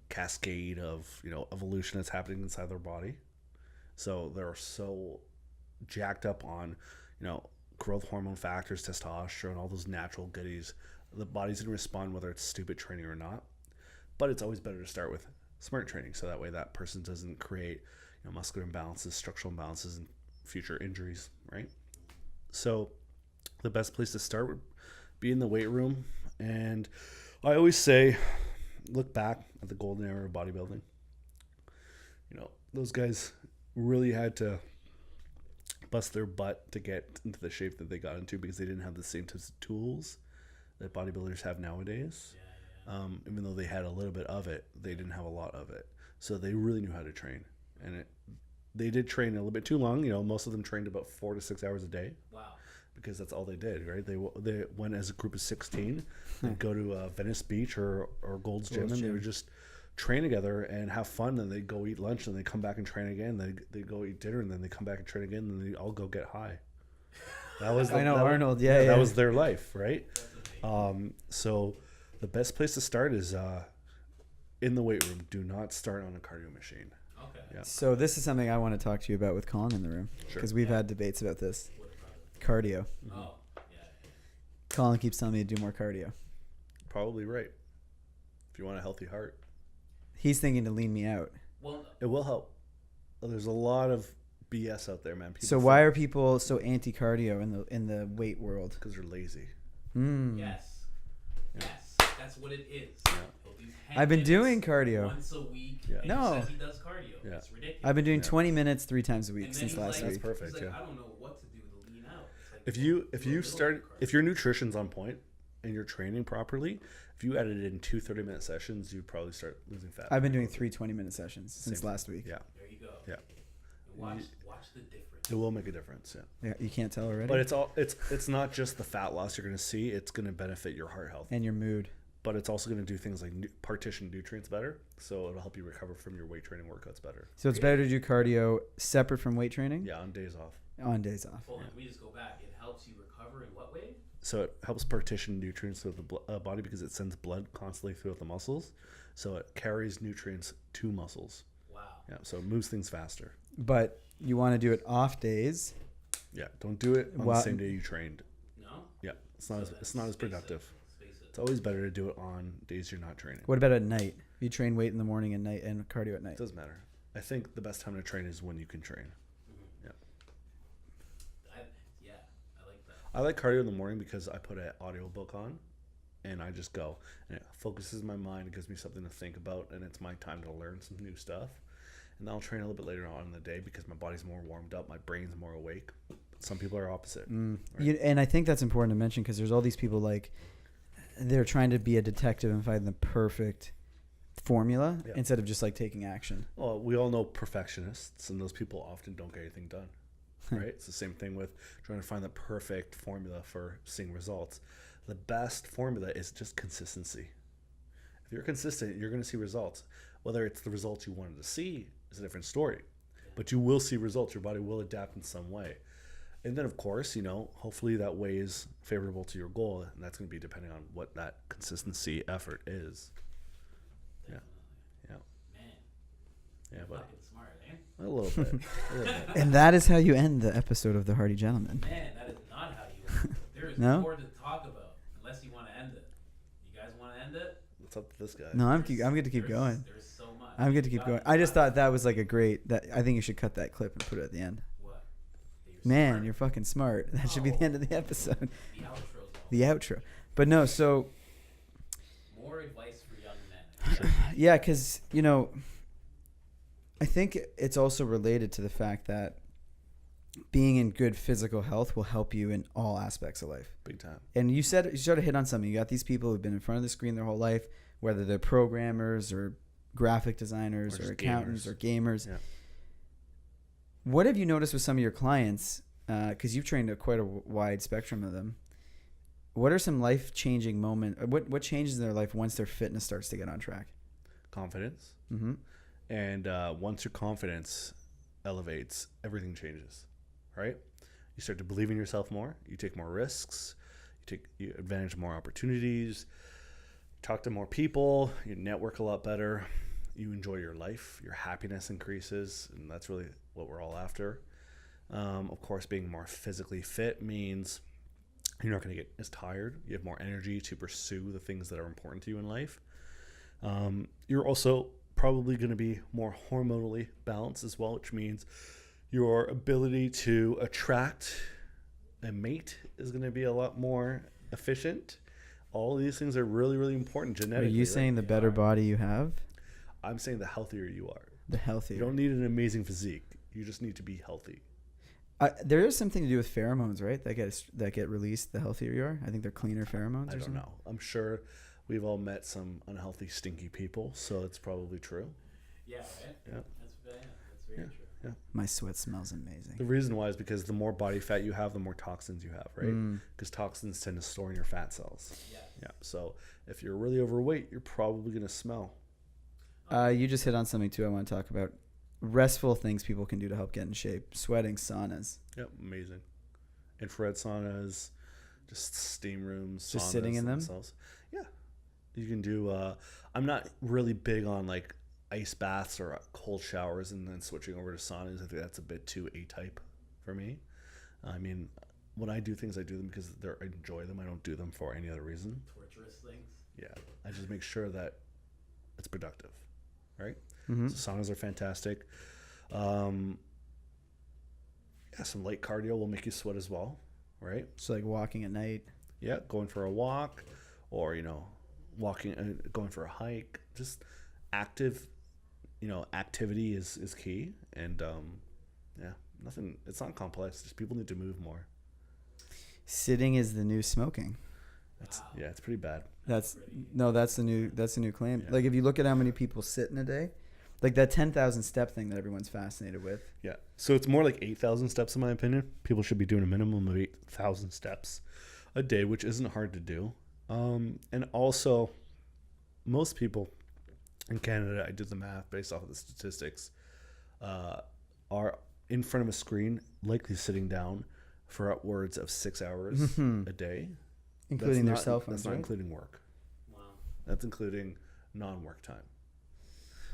cascade of evolution that's happening inside their body. So they're so jacked up on growth hormone factors, testosterone, all those natural goodies. The body's going to respond whether it's stupid training or not. But it's always better to start with smart training, so that way that person doesn't create muscular imbalances, structural imbalances, and future injuries, right? So the best place to start would be in the weight room. And I always say, look back at the golden era of bodybuilding. Those guys really had to bust their butt to get into the shape that they got into because they didn't have the same types of tools that bodybuilders have nowadays. Even though they had a little bit of it, they didn't have a lot of it. So they really knew how to train. And they did train a little bit too long. Most of them trained about 4 to 6 hours a day. Wow. Because that's all they did, right? They went as a group of 16. They'd go to Venice Beach or Gold's Gym, and they would just train together and have fun. And they'd go eat lunch, and they come back and train again. They go eat dinner, and then they come back and train again, and they all go get high. That was Arnold. That was their life, right? So the best place to start is in the weight room. Do not start on a cardio machine. Okay. Yeah. So this is something I want to talk to you about with Colin in the room because we've had debates about this. Cardio. Oh, yeah. Colin keeps telling me to do more cardio. Probably right. If you want a healthy heart. He's thinking to lean me out. Well, it will help. There's a lot of BS out there, man. So why are people so anti-cardio in the weight world? Because they're lazy. Yes. That's what it is. I've been doing cardio once a week. Yeah. And No. he says he does cardio. Yeah. It's ridiculous. I've been doing 20 minutes 3 times a week And then since he's last like, week. That's perfect. He's like, Yeah. I don't know what to do to lean out. If your nutrition's on point and you're training properly, if you added in 2 30-minute sessions, you'd probably start losing fat. I've been doing 3 20-minute sessions since Same. last week. Yeah. There you go. Yeah. And watch the difference. It will make a difference. Yeah. Yeah, you can't tell already. But it's not just the fat loss you're going to see. It's going to benefit your heart health. And your mood. But it's also going to do things like partition nutrients better. So it'll help you recover from your weight training workouts better. So it's better to do cardio separate from weight training? Yeah, on days off. On days off. Hold on, let me just go back. It helps you recover in what way? So it helps partition nutrients through the body because it sends blood constantly throughout the muscles. So it carries nutrients to muscles. Wow. Yeah, so it moves things faster. But you want to do it off days. Yeah, don't do it on the same day you trained. No? Yeah, it's not as productive. It's always better to do it on days you're not training. What about at night? You train weight in the morning and night and cardio at night. It doesn't matter. I think the best time to train is when you can train. Yeah. I like that. I like cardio in the morning because I put an audiobook on and I just go. And it focuses my mind. It gives me something to think about, and it's my time to learn some new stuff. And then I'll train a little bit later on in the day because my body's more warmed up, my brain's more awake. Some people are opposite. Right? And I think that's important to mention because there's all these people they're trying to be a detective and find the perfect formula instead of just taking action. Well, we all know perfectionists, and those people often don't get anything done. Right? It's the same thing with trying to find the perfect formula for seeing results. The best formula is just consistency. If you're consistent, you're going to see results. Whether it's the results you wanted to see is a different story, but you will see results. Your body will adapt in some way. And then, of course, hopefully that weighs favorable to your goal, and that's going to be depending on what that consistency effort is. Yeah. Yeah. Man. Yeah, but Fucking smart, eh? a little bit. A little bit. And that is how you end the episode of the Hearty Gentlemen. Man, that is not how you end it. There is No? more to talk about, unless you want to end it. You guys want to end it? What's up with this guy? No, I'm good to keep going. There's so much. I'm good to keep going. I just thought that was a great. I think you should cut that clip and put it at the end. What? Man, smart. you're fucking smart. That should be the end of the episode. The outro's all. The outro. But no, so More advice for young men. yeah, because I think it's also related to the fact that being in good physical health will help you in all aspects of life. Big time. And you sort of hit on something. You got these people who've been in front of the screen their whole life, whether they're programmers or graphic designers or accountants or gamers. Yeah. What have you noticed with some of your clients? Because you've trained quite a wide spectrum of them. What are some life-changing moments? What changes in their life once their fitness starts to get on track? Confidence. Mm-hmm. And once your confidence elevates, everything changes, right? You start to believe in yourself more. You take more risks. You advantage more opportunities. Talk to more people. You network a lot better. You enjoy your life. Your happiness increases, and that's really what we're all after. Of course, being more physically fit means you're not going to get as tired. You have more energy to pursue the things that are important to you in life. You're also probably going to be more hormonally balanced as well, which means your ability to attract a mate is going to be a lot more efficient. All of these things are really, really important Are genetically. you saying the better body you have, I'm saying the healthier you are. the healthier? You don't need an amazing physique. You just need to be healthy. There is something to do with pheromones, right? That get released the healthier you are. I think they're cleaner pheromones. I don't know. I'm sure we've all met some unhealthy, stinky people, so it's probably true. Yeah, right? Yeah. That's very true. Yeah. My sweat smells amazing. The reason why is because the more body fat you have, the more toxins you have, right? Because toxins tend to store in your fat cells. Yes. Yeah. So if you're really overweight, you're probably going to smell. You just hit on something too I want to talk about. Restful things people can do to help get in shape. Sweating, saunas. Yep. Amazing. Infrared saunas, just steam rooms. Just saunas sitting in them? themselves. Yeah. You can do, I'm not really big on like ice baths or cold showers and then switching over to saunas. I think that's a bit too A-type for me. I mean, when I do things, I do them because I enjoy them. I don't do them for any other reason. Torturous things. Yeah. I just make sure that it's productive, right? Mm-hmm. So saunas are fantastic. Some light cardio will make you sweat as well, right? So like walking at night. Yeah, going for a walk or, walking, going for a hike. Just active, activity is key. And, nothing, it's not complex. Just people need to move more. Sitting is the new smoking. Yeah, it's pretty bad. That's the new claim. Yeah. Like if you look at how many people sit in a day, like that 10,000 step thing that everyone's fascinated with. Yeah. So it's more like 8,000 steps in my opinion. People should be doing a minimum of 8,000 steps a day, which isn't hard to do. And also most people in Canada, I did the math based off of the statistics, are in front of a screen, likely sitting down for upwards of 6 hours a day. Including their cell phones, That's not right? including work. Wow. That's including non-work time.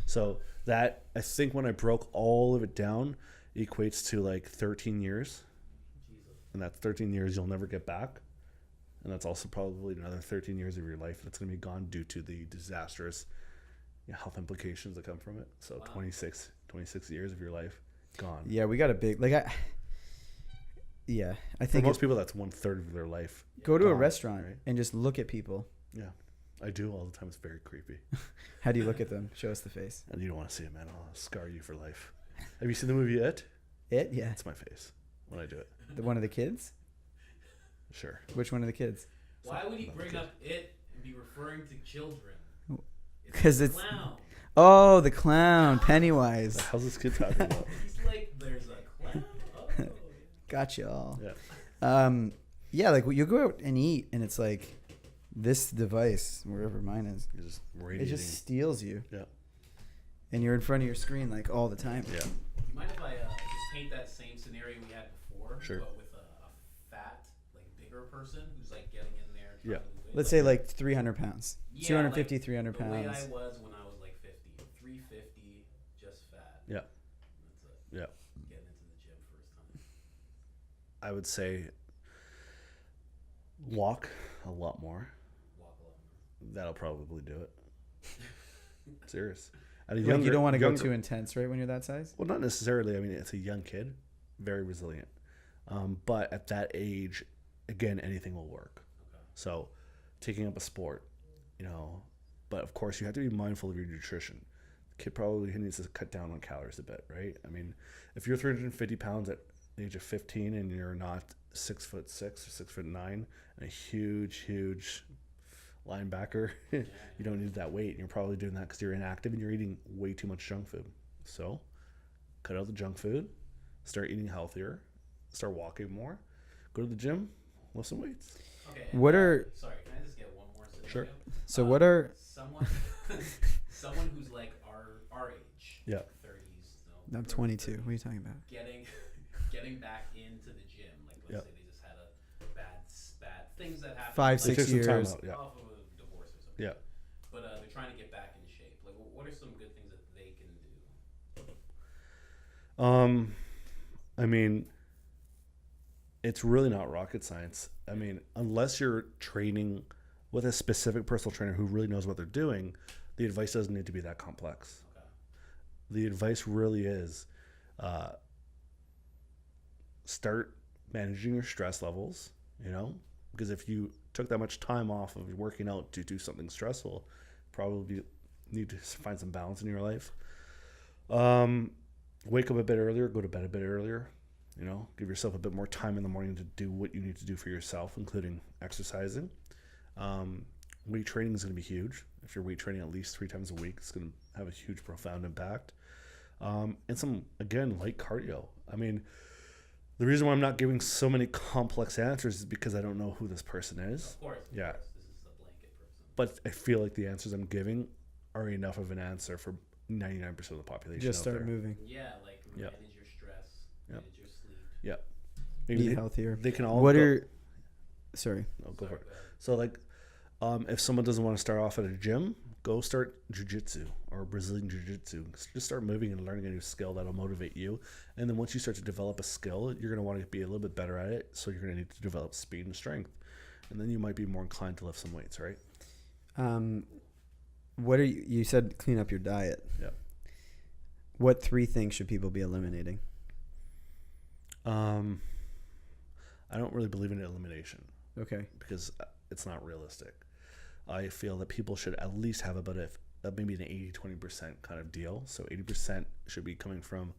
So that, I think when I broke all of it down, equates to like 13 years. Jesus. And that's 13 years you'll never get back. And that's also probably another 13 years of your life that's going to be gone due to the disastrous health implications that come from it. So Wow. 26 years of your life gone. Yeah, we got a big I For think most people, that's 1/3 of their life. go to a gone, restaurant right? and just look at people. Yeah. I do all the time. It's very creepy. How do you look at them? Show us the face. And you don't want to see it, man. I'll scar you for life. Have you seen the movie It? It? Yeah. That's my face when I do it. One of the kids? Sure. Which one of the kids? Why would he bring up it and be referring to children? 'Cause a it's- clown. Oh, the clown, Pennywise. How's this kid talking about? He's like, there's a clown. Oh. Got you all. Yeah. Yeah, like you go out and eat, and it's like this device, wherever mine is, You're just it radiating. just steals you, Yeah. and you're in front of your screen like all the time. Yeah. You mind if I just paint that same scenario we had before, Sure. but with a fat, like bigger person who's like getting in there? And Yeah. trying to lose weight? Let's say like 300 pounds, Yeah, 250, like 300 the way I pounds. was when I was like 50, 350, just fat. Yeah. That's it. Yeah. Getting into the gym first time. I would say walk a lot more. Walk a lot more. That'll probably do it. Serious. At a Like you don't want to go younger- too intense, right? When you're that size. Well, not necessarily. I mean, it's a young kid, very resilient. But at that age, again, anything will work. Okay. So, taking up a sport, but of course you have to be mindful of your nutrition. The kid probably needs to cut down on calories a bit, right? I mean, if you're 350 pounds at the age of 15 and you're not 6'6" or 6'9" and a huge linebacker, you don't need that weight. And you're probably doing that because you're inactive and you're eating way too much junk food. So, cut out the junk food, start eating healthier, start walking more, go to the gym, lift some weights. Okay. What are Sorry, can I just get one more scenario? Sure. so? What are someone who's like our age, Yeah. 30s. I'm 22. What are you talking about? Getting back into the gym. Like let's say they just had a bad things that happened. 5, They 6 took some time years. out, yeah. Off of a divorce or something. Yeah. But they're trying to get back into shape. Like, what are some good things that they can do? I mean, it's really not rocket science. I mean, unless you're training with a specific personal trainer who really knows what they're doing, the advice doesn't need to be that complex. Okay. The advice really is start managing your stress levels, because if you took that much time off of working out to do something stressful, probably need to find some balance in your life. Wake up a bit earlier, go to bed a bit earlier, give yourself a bit more time in the morning to do what you need to do for yourself, including exercising. Weight training is going to be huge. If you're weight training at least 3 times a week, it's going to have a huge, profound impact. And some, again, light cardio. I mean, the reason why I'm not giving so many complex answers is because I don't know who this person is. Of course. Yeah. This is a blanket person. But I feel like the answers I'm giving are enough of an answer for 99% of the population. Just out start there. moving. Yeah, like Yep. manage your stress, Yep. manage your sleep. Yeah. Eat healthier. They can all What go, are... Sorry. No, go for it. Go ahead. So, like, if someone doesn't want to start off at a gym, go start jiu-jitsu or Brazilian jiu-jitsu. Just start moving and learning a new skill that'll motivate you. And then once you start to develop a skill, you're going to want to be a little bit better at it. So you're going to need to develop speed and strength. And then you might be more inclined to lift some weights, right? What are you said clean up your diet. Yeah. What 3 things should people be eliminating? I don't really believe in elimination Okay. because it's not realistic. I feel that people should at least have about maybe an 80-20% kind of deal. So 80% should be coming from,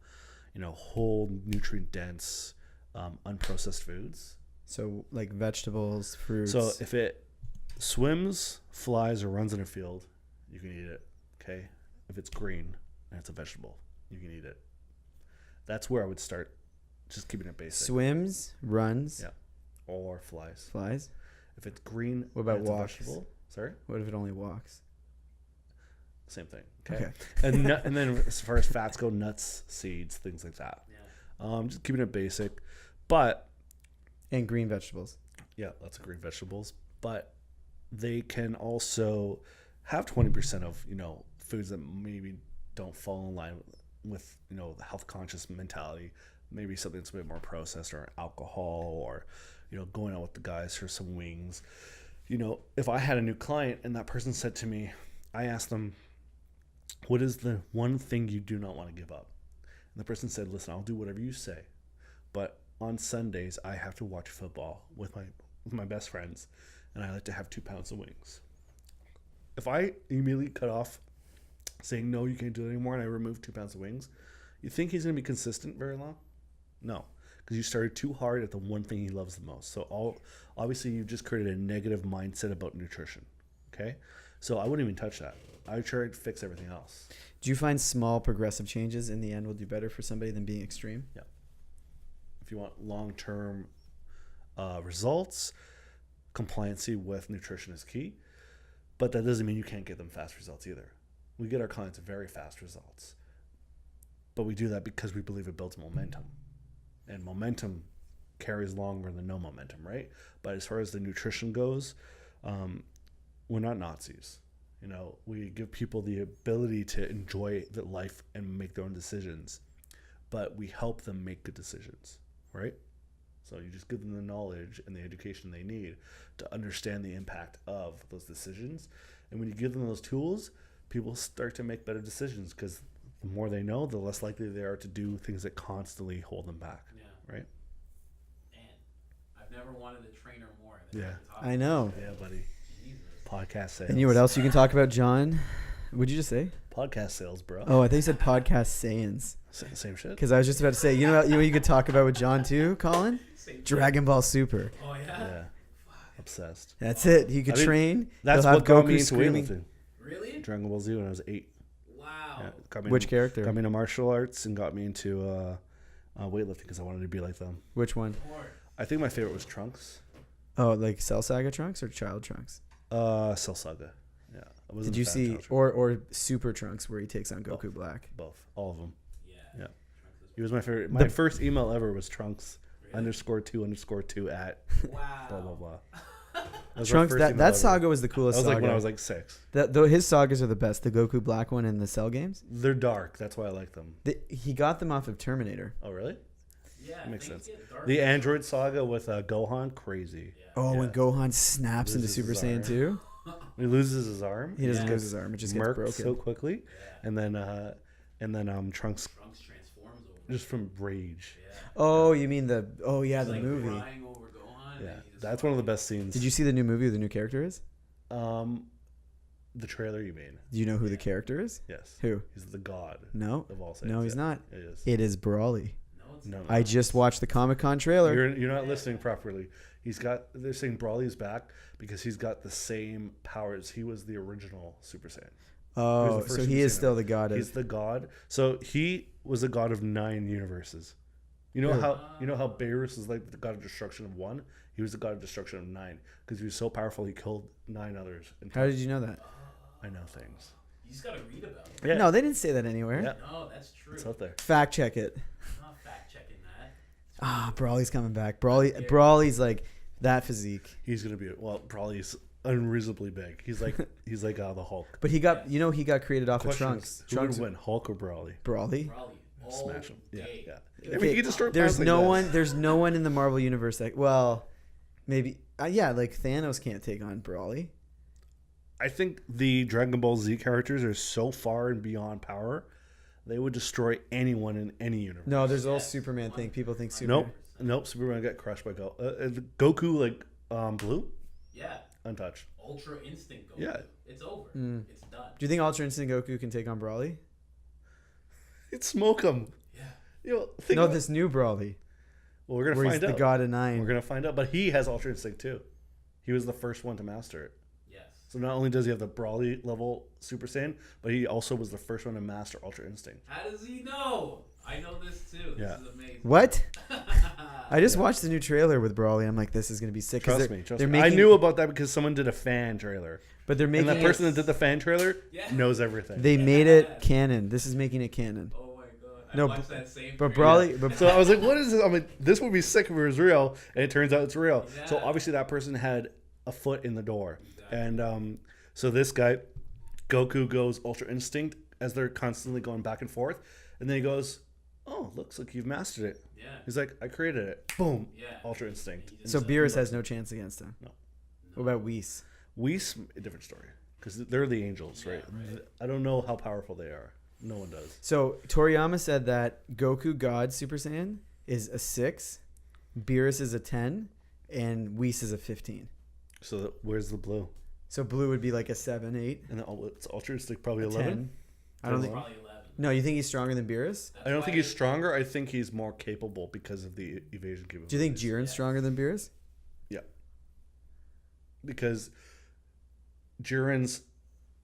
whole, nutrient-dense, unprocessed foods. So like vegetables, fruits. So if it swims, flies, or runs in a field, you can eat it. Okay. If it's green and it's a vegetable, you can eat it. That's where I would start. Just keeping it basic. Swims, runs, Yeah. Or flies. flies. If it's green, What about and it's a walks? vegetable. Sorry. What if it only walks? Same thing. Okay. and then as far as fats go, nuts, seeds, things like that. Yeah. Just keeping it basic, but And green vegetables. yeah, lots of green vegetables. But they can also have 20% of foods that maybe don't fall in line with the health conscious mentality. Maybe something that's a bit more processed, or alcohol, or going out with the guys for some wings. If I had a new client and that person said to me, I asked them, what is the one thing you do not want to give up? And the person said, listen, I'll do whatever you say, but on Sundays I have to watch football with my best friends, and I like to have 2 pounds of wings. If I immediately cut off saying, no, you can't do it anymore, and I remove 2 pounds of wings, you think he's going to be consistent very long? No, because you started too hard at the one thing he loves the most. So obviously you just created a negative mindset about nutrition. Okay, so I wouldn't even touch that. I would try to fix everything else. Do you find small progressive changes in the end will do better for somebody than being extreme? Yeah. If you want long-term results, compliancy with nutrition is key, but that doesn't mean you can't get them fast results either. We get our clients very fast results, but we do that because we believe it builds momentum. And momentum carries longer than no momentum, right? But as far as the nutrition goes, we're not Nazis. We give people the ability to enjoy the life and make their own decisions, but we help them make good decisions, right? So you just give them the knowledge and the education they need to understand the impact of those decisions. And when you give them those tools, people start to make better decisions, because the more they know, the less likely they are to do things that constantly hold them back. Yeah. Right? Man, I've never wanted a trainer more. Yeah. I know. Yeah, buddy. Jesus. Podcast sales. And you know what else you can talk about, John? What'd you just say? Podcast sales, bro. Oh, I think you said podcast sayings. Same shit. Because I was just about to say, you know what you could talk about with John too, Colin? Same Dragon Ball Super. Oh yeah. Yeah. Obsessed. That's it. He could I mean, train. That's He'll have what got me Goku into screaming. weightlifting. Really? Dragon Ball Z when I was 8. Wow. Yeah, got me Which into, character? Got me into martial arts and got me into weightlifting because I wanted to be like them. Which one? Or I think my favorite was Trunks. Oh, like Cell Saga Trunks or Child Trunks? Cell Saga. Yeah. I wasn't Did you a fan of see Trunks. or Super Trunks where he takes on Goku Both. Black? Both, all of them. Yeah. Yeah. Trunks is He was my favorite. My first email ever was Trunks Really? _2_2 at Wow. blah blah blah. That was my Trunks, first that email ever. saga was the That coolest was like saga. when I was like 6. Though his sagas are the best. The Goku Black one and the Cell games. They're dark. That's why I like them. He got them off of Terminator. Oh really? Yeah. Makes things sense. get dark. The Android saga with Gohan, crazy. Yeah. Oh, when Yeah. Gohan snaps into Loses Super his Saiyan arm. 2, He loses his arm. he doesn't Yeah. lose his arm; it just gets Murked broken. so quickly, Yeah. and then Trunks Trunks transforms over. just from rage. Yeah. Oh, you mean the He's the like movie? crying over Gohan. Yeah, and he just that's one of the best scenes. Did you see the new movie? Who the new character is? The trailer you made? Do you know who the character is? Yes. Who? He's the god No, of all Saiyans. no, he's Yeah, not. It is. It is Brawly. No, it's No, not. no. I just watched the Comic-Con trailer. You're not listening properly. They're saying Brawly's back because he's got the same powers. He was the original Super Saiyan. Oh, the first so Super he is Saiyan still ever. the god He's of. the god. So he was the god of 9 universes. You know Who? how Beerus is like the god of destruction of 1? He was the god of destruction of 9 because he was so powerful he killed 9 others. How did you know that? I know things. You just gotta read about it. Yeah. No, they didn't say that anywhere. Yeah. No, that's true. It's out there. Fact check it. I'm not fact checking that. Ah, Brawly's coming back. Brawly's like that physique. He's gonna be Brawly's unreasonably big. He's like the Hulk. But he got he got created off of Question Trunks. is, who Trunks would win, Hulk or Brawly? Brawly. Probably all Smash him. Yeah, day. yeah. I Okay, mean, he destroyed There's planets like no that. one. There's no one in the Marvel universe that. Well, maybe. Yeah, like Thanos can't take on Brawly. I think the Dragon Ball Z characters are so far and beyond power, they would destroy anyone in any universe. No, there's a whole Superman thing. People think Superman. Nope. Superman got crushed by Goku. Blue, Yeah. untouched. Ultra Instinct Goku. Yeah. It's over. Mm. It's done. Do you think Ultra Instinct Goku can take on Brawly? It's smoke him. Yeah. You know, think No, about- this new Brawly, well, we're gonna where he's find the out. god of We're 9. gonna find out. But he has Ultra Instinct too. He was the first one to master it. Yes. So not only does he have the Brawly level Super Saiyan, but he also was the first one to master Ultra Instinct. How does he know? I know this too. This Yeah. is amazing. What? I just watched the new trailer with Brawly. I'm like, this is gonna be sick. 'cause Trust they're- me. they're I making- knew about that because someone did a fan trailer, but they're and making the person it, that did the fan trailer Yeah. knows everything. they made it canon. This is making it canon. Oh my god. I No, watched that same But trailer. Brawly, but So I was like, "What is this?" I mean, this would be sick if it was real, and it turns out it's real. So Yeah. obviously that person had a foot in the door, Exactly. and so this guy, Goku, goes Ultra Instinct as they're constantly going back and forth, and then he goes, "Oh, looks like you've mastered it." Yeah. He's like, "I created it." Boom. Yeah. Ultra Instinct. He just so said- Beerus has no chance against him. No. What about Whis? Whis, a different story, because they're the angels, right? right. I don't know how powerful they are. No one does. So Toriyama said that Goku God Super Saiyan is a 6, Beerus is a 10, and Whis is a 15. So where's the blue? So Blue would be like a 7, 8, And it's Ultra Instinct probably a 11. 10. I don't think. Probably 11. No, you think he's stronger than Beerus? That's I don't why think he's stronger. I think he's more capable because of the evasion capability. Do you think Jiren's stronger than Beerus? Yeah. Because Jiren's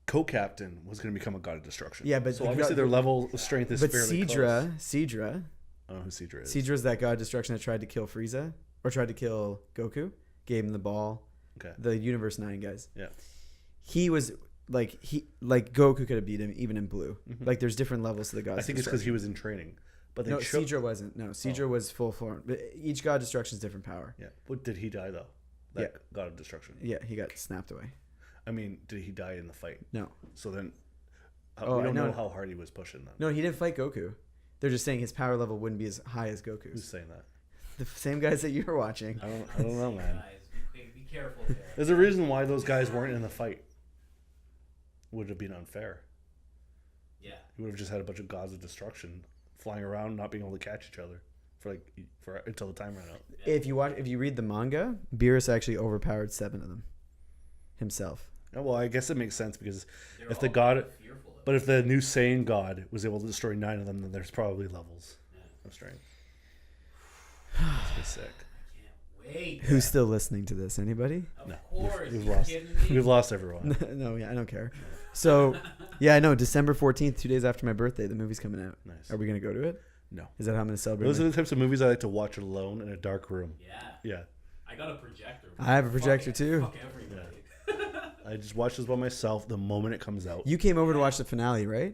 co-captain was going to become a god of destruction. Yeah, but so obviously their level of strength is But fairly close. Sidra, I don't know who Sidra is. Sidra's that god of destruction that tried to kill Frieza or tried to kill Goku, gave him the ball. Okay. The Universe 9 guys. Yeah. He was like Goku could have beat him even in Blue. Like there's different levels to the gods. I think it's because he was in training. But they No, showed. Sidra wasn't. No, Sidra was full form. But each god of destruction is different power. Yeah. But did he die though? That god of destruction. Yeah, he got snapped away. I mean, did he die in the fight? No, So then, Oh, we I don't know know. how hard he was pushing them. no, he didn't fight Goku. They're just saying his power level wouldn't be as high as Who's Goku's. saying that? The same guys that you were watching. I don't know, man. Guys, be careful there. There's a reason why those guys weren't in the fight. Would have been unfair. Yeah. He would have just had a bunch of gods of destruction flying around, not being able to catch each other for until the time ran out. If you read the manga, Beerus actually overpowered 7 of them himself. Yeah, well, I guess it makes sense because They're if the all god, fearful of but if the new Saiyan god was able to destroy 9 of them, then there's probably levels of strength. That's sick. I can't wait. Who's still listening to this? Anybody? Of No, course. we've you lost. kidding me? We've lost everyone. No, yeah, I don't care. So, yeah, I know. December 14th, 2 days after my birthday, the movie's coming out. Nice. Are we gonna go to it? No, Is that how I'm gonna celebrate? those my- are the types of movies I like to watch alone in a dark room. Yeah. Yeah. I got a projector. I have a projector Fuck too. Fuck everybody. I just watched this by myself the moment it comes out. You came over to watch the finale, right?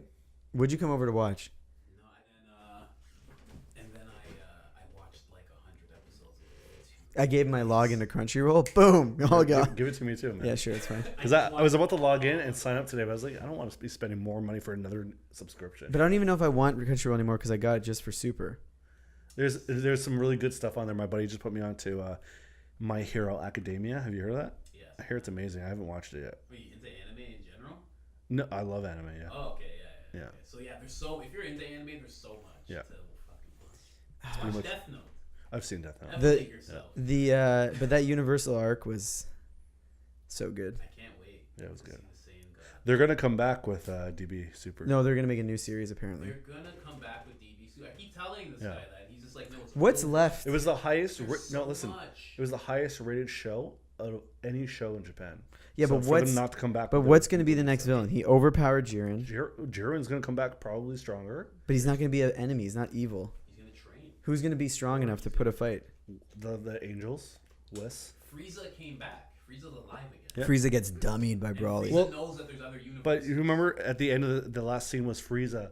What'd you come over to watch? No, and then I watched like 100 episodes of it. I gave my login to Crunchyroll. Boom. All gone. Give it to me too, man. Yeah, sure, it's fine. Because I was about to log in and sign up today, but I was like, I don't want to be spending more money for another subscription. But I don't even know if I want Crunchyroll anymore because I got it just for Super. There's some really good stuff on there. My buddy just put me on to My Hero Academia. Have you heard of that? Yeah. I hear it's amazing. I haven't watched it yet. Were you into anime in general? No, I love anime. Yeah. Oh, okay, yeah. Yeah. Okay. So yeah, there's so if you're into anime, there's so much. Yeah. To fucking watch. pretty Watch much- Death Note. I've seen Death Note. Elevate yourself. But that Universal arc was so good. I can't wait. Yeah, it was to good. see the same guy. They're gonna come back with DB Super. No, they're gonna make a new series apparently. They're gonna come back with DBC. I keep telling this Yeah. guy that he's just like, no. It's What's over. left? It was the highest. There's No, so listen. much. It was the highest rated show out of any show in Japan. Yeah, So but for what's them not to come back? but with what's it- gonna be the next villain? He overpowered Jiren, Jiren's gonna come back probably stronger. but he's not gonna be an enemy. He's not evil. He's gonna train. Who's gonna be strong enough to put a fight? The Angels, Bliss. Frieza came back. Frieza's alive again. Yeah. Frieza gets dummied by And Brawly. Frieza knows that there's other universes. But you remember at the end of the last scene was Frieza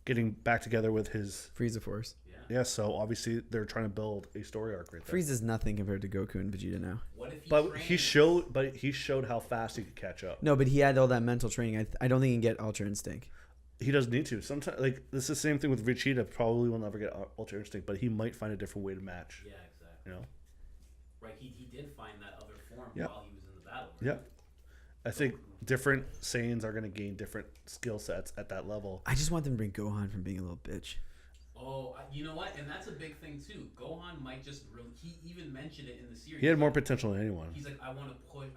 getting back together with his. Frieza Force. yeah. Yeah, so obviously they're trying to build a story arc right there. Frieza's nothing compared to Goku and Vegeta now. What if he But trains? he showed how fast he could catch up. No, but he had all that mental training. I don't think he can get Ultra Instinct. He doesn't need to. Sometimes, like this is the same thing with Vegeta. Probably will never get Ultra Instinct, but he might find a different way to match. Yeah, exactly. You know. Right, he did find that other form Yeah. while he was in the battle. Right? Yeah. I think different Saiyans are going to gain different skill sets at that level. I just want them to bring Gohan from being a little bitch. Oh, you know what? And that's a big thing too. Gohan might just really. He even mentioned it in the series. He had more potential than anyone. He's like, I want to when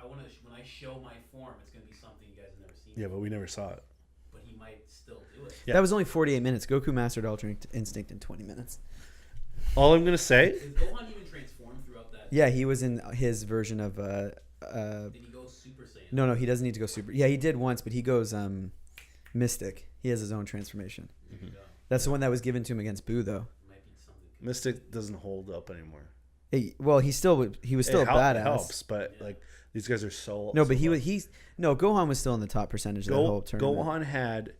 I show my form, it's gonna be something you guys have never seen. Yeah, but we never saw it. But he might still do it. Yeah. That was only 48 minutes. Goku mastered Ultra Instinct in 20 minutes. All I'm going to say, Did Gohan even transform throughout that? Yeah, he was in his version of Did he go Super Saiyan? no, he doesn't need to go super. Yeah, he did once, but he goes Mystic. He has his own transformation. There you go. That's the one that was given to him against Boo, though. Might be something. Mystic doesn't hold up anymore. Well, he was still a It badass. helps, but Yeah. like these guys are so. No, but so Gohan was still in the top percentage of that whole tournament. Gohan had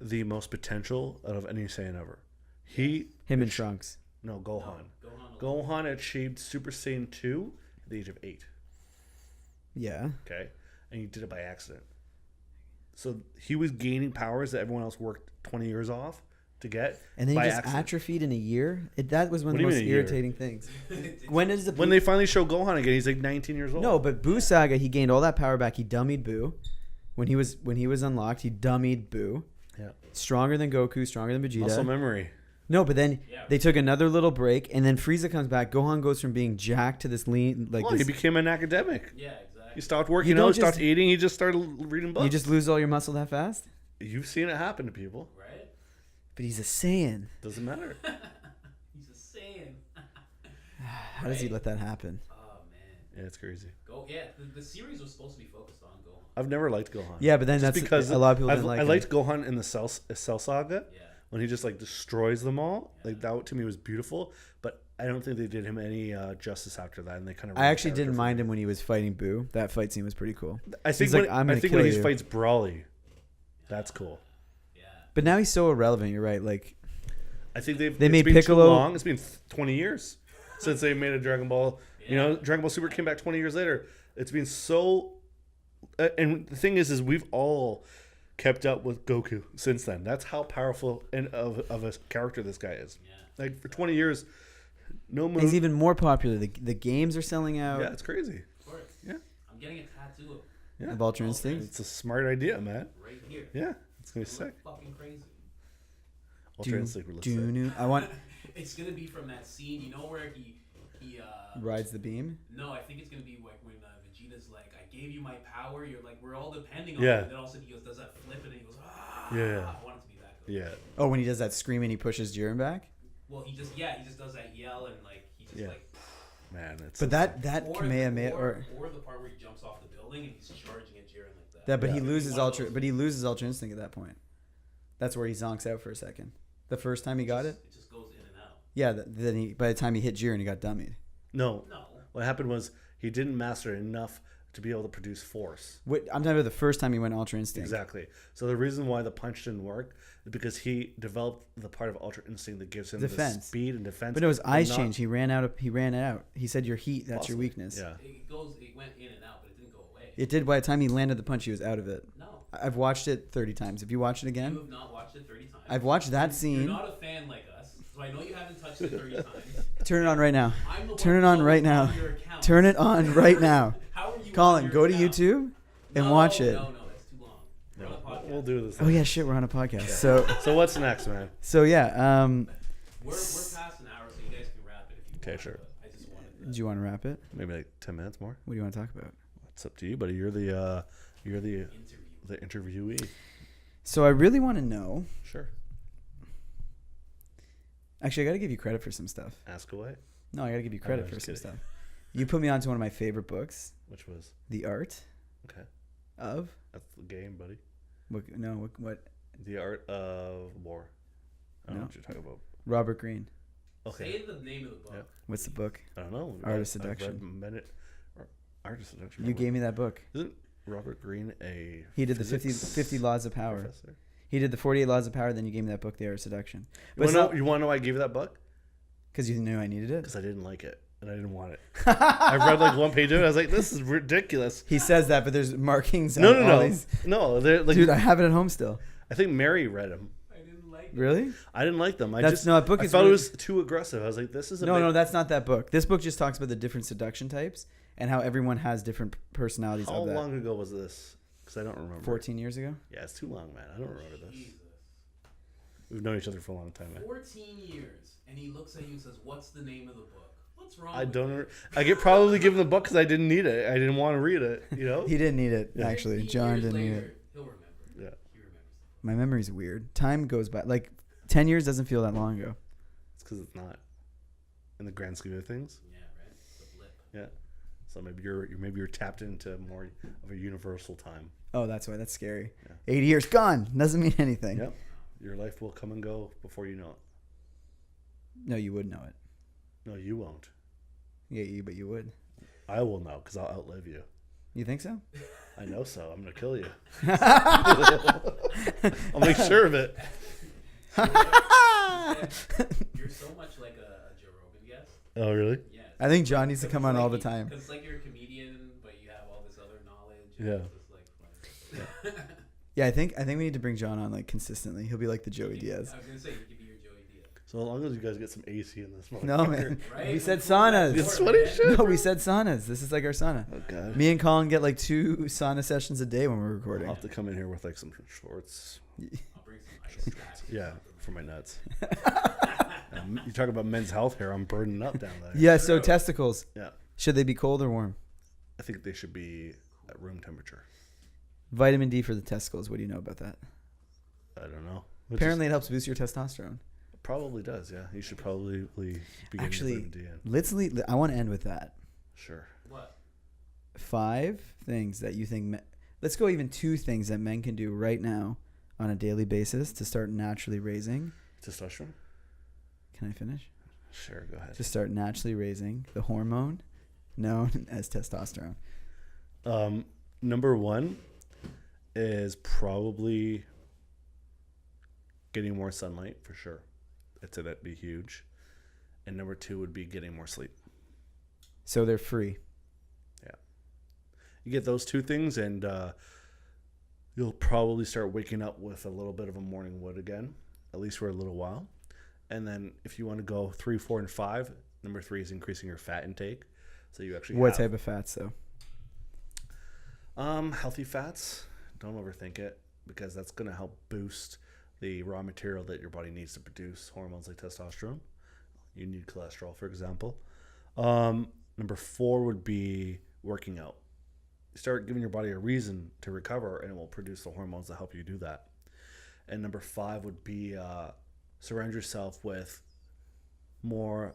the most potential out of any Saiyan ever. Him and Trunks. No, Gohan. No, Gohan. Gohan achieved Super Saiyan 2 at the age of 8. Yeah. Okay, and he did it by accident. So he was gaining powers that everyone else worked 20 years off to get. And then he by just accident. atrophied in a year. That was one What of do the you most mean a year? irritating things. When is the When they finally show Gohan again, he's like 19 years old. No, but Boo Saga, he gained all that power back. He dummied Boo. When he was unlocked, he dummied Boo. Yeah. Stronger than Goku, stronger than Vegeta. Muscle memory. No, but then Yeah. they took another little break, and then Frieza comes back. Gohan goes from being jacked to this lean, like Well, this. he became an academic. Yeah, exactly. He stopped working You don't out, stopped just- eating. He just started reading books. You just lose all your muscle that fast. You've seen it happen to people. Right? But he's a Saiyan. Doesn't matter. He's a Saiyan. How does he let that happen? Oh man. Yeah, it's crazy. The series was supposed to be focused on Gohan. I've never liked Gohan. Yeah, but then Just that's because a lot of people I didn't like. liked him. Gohan in the Cell Saga Yeah. when he just like destroys them all. Yeah. Like that to me was beautiful. But I don't think they did him any justice after that, and they kind of. I actually didn't mind him when he was fighting Boo. That fight scene was pretty cool. I think He's like, "I'm gonna kill when he you." fights Brawly, that's cool. Yeah. But now he's so irrelevant. You're right. Like I think they They it's made been Piccolo- too long. It's been 20 years since they made a Dragon Ball. You know, Dragon Ball Super came back 20 years later. It's been so. And the thing is we've all kept up with Goku since then. That's how powerful and of a character this guy is. Yeah. Like for 20 years, no move. he's even more popular. The games are selling out. Yeah, it's crazy. Of course. Yeah. I'm getting a tattoo Yeah, Of Ultra Instinct. it's a smart idea, man. of right here. Yeah, it's gonna be Look sick. fucking crazy. Ultra Instinct would look sick. I want It's gonna be from that scene, you know, where he rides the beam. No, I think it's gonna be like when Vegeta's like, "I gave you my power. You're like, we're all depending on Yeah. it." And then all of a sudden he goes, does that flip, and then he goes, "Ah!" Yeah. I want it to be that good. Yeah, Oh, when he does that scream and he pushes Jiren back. Well, he just does that yell and like he just Yeah. like. man. It's But that Or, Kamehameha or the part where he jumps off the building and he's charging at Jiren like that. that, but Yeah. he It's gonna be loses one of Ultra. those- But he loses Ultra Instinct at that point. That's where he zonks out for a second. The first time he got it. It just goes in and out. Yeah. Then by the time he hit Jiren, he got dummied. no. No. What happened was he didn't master enough to be able to produce force. I'm talking about the first time he went Ultra Instinct. Exactly. So the reason why the punch didn't work is because he developed the part of Ultra Instinct that gives him the Defense. speed and defense. But no, his eyes not- changed. He ran out. He said your heat, that's your Possibly. weakness. Yeah. It went in and out, but it didn't go away. It did. By the time he landed the punch, he was out of it. No. I've watched it 30 times. If you watch it You again, have not watched it 30 times. I've watched that You're scene. not a fan like us, so I know you haven't touched it 30 times. Turn it on right now. I'm the Turn one it on who's right now. your account. Turn it on right now. How are you Colin, on go your to account? YouTube and No, watch it. No, that's too long. We're on a podcast. We'll do this. Oh yeah, shit, we're on a podcast. So what's next, man? So yeah. We're past an hour, so you guys can wrap it if you Okay, want. sure. But I just wanted to. Do you want to wrap it? Maybe like 10 minutes more. What do you want to talk about? It's up to you, buddy. You're the Interview. interviewee. So I really want to know. Sure. Actually, I got to give you credit for some stuff. Ask away. No, I got to give you Oh, credit I'm for just some kidding. stuff. You put me onto one of my favorite books, Which was The Art okay. of That's the game, buddy. what The Art of War. I don't know No. what you're talking about. Robert Greene. Okay. Say the name of the book. Yeah. What's the book? I don't know. Art of I've Seduction. read Art of Seduction. You gave me that book. Isn't Robert Greene a He did the physics 50 Laws of Power. professor? He did the 48 Laws of Power. Then you gave me that book, The Art of Seduction. But You want to know why I gave you that book? because you knew I needed it. Because I didn't like it and I didn't want it. I read like one page of it. I was like, this is ridiculous. He says that, but there's markings. No, on no, all no, these- no. They're like, Dude, I have it at home still. I think Mary read them. I didn't like it. Really? I didn't like them. That book I is thought really- it was too aggressive. I was like, this is a No, bit, that's not that book. This book just talks about the different seduction types and how everyone has different personalities How of that. long ago was this? Because I don't remember. 14 years ago? Yeah, it's too long, man. I don't remember this. Jesus. We've known each other for a long time, man. 14 years, and he looks at you and says, "What's the name of the book? What's wrong?" I with don't. you?" I get probably given the book because I didn't need it. I didn't want to read it. You know. He didn't need it, Yeah. actually. 15 John years didn't need later, it. He'll remember. Yeah. He remembers. My memory's weird. Time goes by. Like, 10 years doesn't feel that long ago. It's because it's not in the grand scheme of things. Yeah, right. The blip. Yeah. So maybe you're tapped into more of a universal time. Oh, that's why. That's scary. Yeah. 80 years gone. Doesn't mean anything. Yep. Your life will come and go before you know it. No, you would know it. No, you won't. Yeah, but you would. I will know because I'll outlive you. You think so? I know so. I'm gonna kill you. I'll make sure of it. You're so much like a Joe Rogan guest. Oh, really? Yeah. I think John needs to come on all the time. Because it's like you're a comedian, but you have all this other knowledge. and Yeah. It's just like fun. Yeah, I think we need to bring John on like consistently. He'll be like the Joey Diaz. I was gonna say you could be your Joey Diaz. So as long as you guys get some AC in this No, motherfucker. man. Right? We said saunas. It's sweaty shit. No, we said saunas. This is like our sauna. Oh god. Me and Colin get like 2 sauna sessions a day when we're I'll recording. have to come in here with like some shorts. I'll bring some ice packs or Yeah, something. for my nuts. You talk about men's health here. I'm burning up down there. Yeah, so testicles. Yeah. Should they be cold or warm? I think they should be at room temperature. Vitamin D for the testicles. What do you know about that? I don't know. Apparently, it helps boost your testosterone. Probably does. Yeah, you should probably be getting Actually, vitamin D in. I want to end with that. Sure. What? 5 things that you think. Let's go even 2 things that men can do right now on a daily basis to start naturally raising. Testosterone. Can I finish? Sure. Go ahead. To start naturally raising the hormone known as testosterone. Number 1 is probably getting more sunlight for sure. I'd say that'd be huge. And number 2 would be getting more sleep. So they're free. You get those 2 things and you'll probably start waking up with a little bit of a morning wood again, at least for a little while. And then if you want to go 3, 4, and 5, number 3 is increasing your fat intake. So you actually What have, type of fats though? healthy fats. Don't overthink it because that's going to help boost the raw material that your body needs to produce hormones like testosterone. You need cholesterol, for example. Number 4 would be working out. Start giving your body a reason to recover and it will produce the hormones that help you do that. And number 5 would be surround yourself with more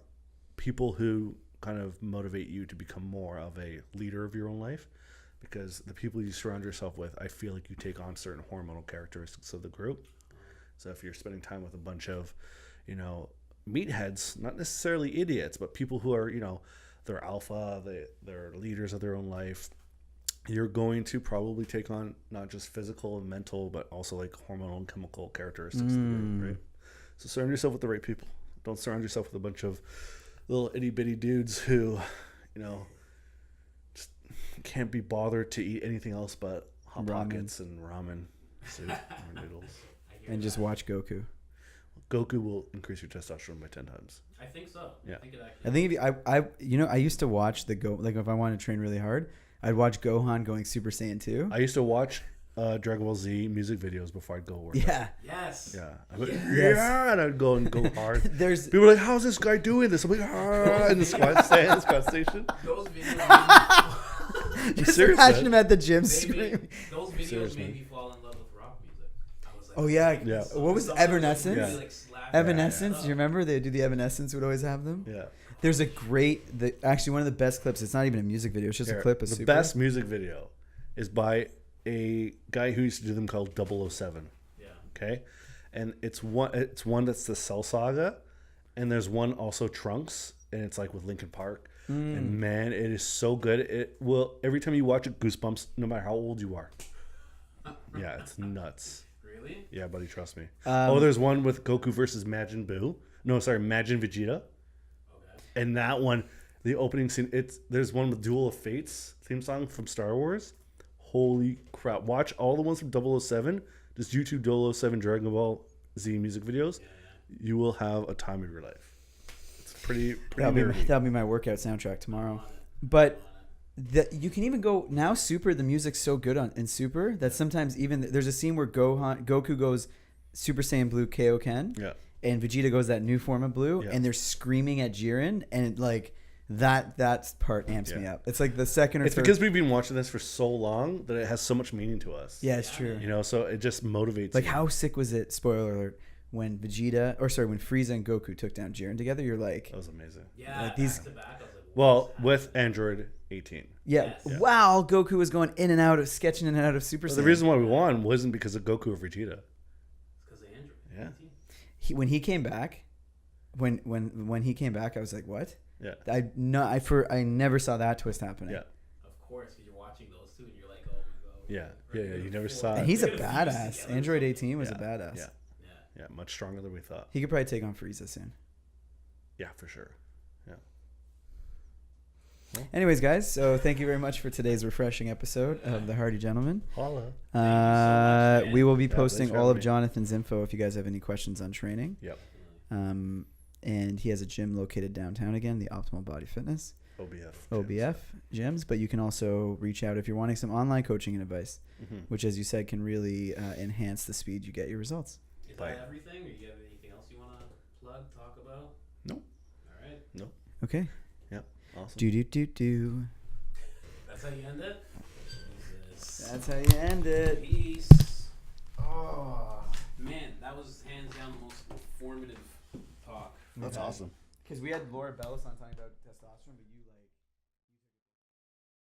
people who kind of motivate you to become more of a leader of your own life, because the people you surround yourself with, I feel like you take on certain hormonal characteristics of the group. So if you're spending time with a bunch of, meatheads, not necessarily idiots, but people who are, they're alpha, they're leaders of their own life, you're going to probably take on not just physical and mental, but also like hormonal and chemical characteristics, right? So surround yourself with the right people. Don't surround yourself with a bunch of little itty bitty dudes who, just can't be bothered to eat anything else but Hot Pockets and ramen soup or noodles. And just watch Goku. Goku will increase your testosterone by 10 times. I think so. Yeah. I think it actually. I think if I used to watch like if I wanted to train really hard, I'd watch Gohan going Super Saiyan 2. I used to watch Dragon Ball Z music videos before I'd go work. Yeah. Yes. Yeah. I'd go, Yes. yeah, and I'd go and go hard. There's People were like, how's this guy doing this? I'm like, in the squat station. Those videos. just serious, imagine man. him at the gym Those screaming. videos Seriously. made me fall in love with rock music. I was like, Oh yeah. Yeah. What was Something Evanescence? Yeah. really, like, slapped Evanescence. me. Do you remember they do the Evanescence would always have them? Yeah. There's a great, actually one of the best clips. It's not even a music video. It's just Here, a clip of the Super. best music video is by a guy who used to do them called 007. Yeah. Okay, and it's one that's the Cell Saga, and there's one also Trunks, and it's like with Linkin Park. And man, it is so good. It will every time you watch it, goosebumps, no matter how old you are. Yeah, it's nuts. Really? Yeah, buddy, trust me. There's one with Goku versus Majin Vegeta. Okay. And that one, the opening scene, there's one with Duel of Fates theme song from Star Wars. Holy crap. Watch all the ones from 007. Just YouTube 007 Dragon Ball Z music videos. You will have a time of your life. It's pretty nerdy. That'll be my workout soundtrack tomorrow. But you can even go now. Super, the music's so good in Super that sometimes even there's a scene where Goku goes Super Saiyan Blue Kaioken. Yeah. And Vegeta goes that new form of blue, Yeah. and they're screaming at Jiren, and like that part amps me up. It's like the second or It's third. because we've been watching this for so long that it has so much meaning to us. Yeah, it's true. So it just motivates Like you. how sick was it? Spoiler alert: when Frieza and Goku took down Jiren together, you're like, That was amazing. Yeah. Like these- Back to back. I was like, what Well, is with Android 18. yeah, Yes. wow, Goku was going in and out of sketching in and out of Super But Saiyan. the reason why we won wasn't because of Goku or Vegeta. because of Android. Yeah. when he came back, when he came back, I was like, what? Yeah. I never saw that twist happening. Yeah. Of course, because you're watching those two and you're like, oh my god. Yeah. Yeah. You never saw And it. he's a They're gonna fuse badass. together. Android 18 was a Yeah. badass. Yeah. Yeah. Yeah. Much stronger than we thought. He could probably take on Frieza soon. Yeah, for sure. Anyways, guys, so thank you very much for today's refreshing episode of the Hearty Gentlemen. Holla. man. We will be Yeah, posting thanks for all having of me. Jonathan's info if you guys have any questions on training. Yep. And he has a gym located downtown again, the Optimal Body Fitness, OBF. OBF gyms. But you can also reach out if you're wanting some online coaching and advice, Mm-hmm. which, as you said, can really enhance the speed you get your results. Is Bye. that everything, or you have anything else you want to plug, talk about? Nope. All right. Okay. Awesome. Do. That's how you end it. Jesus. That's how you end it. Peace. Oh man, that was hands down the most informative talk. That's awesome. Because we had Laura Bellis on talking about testosterone, but you like.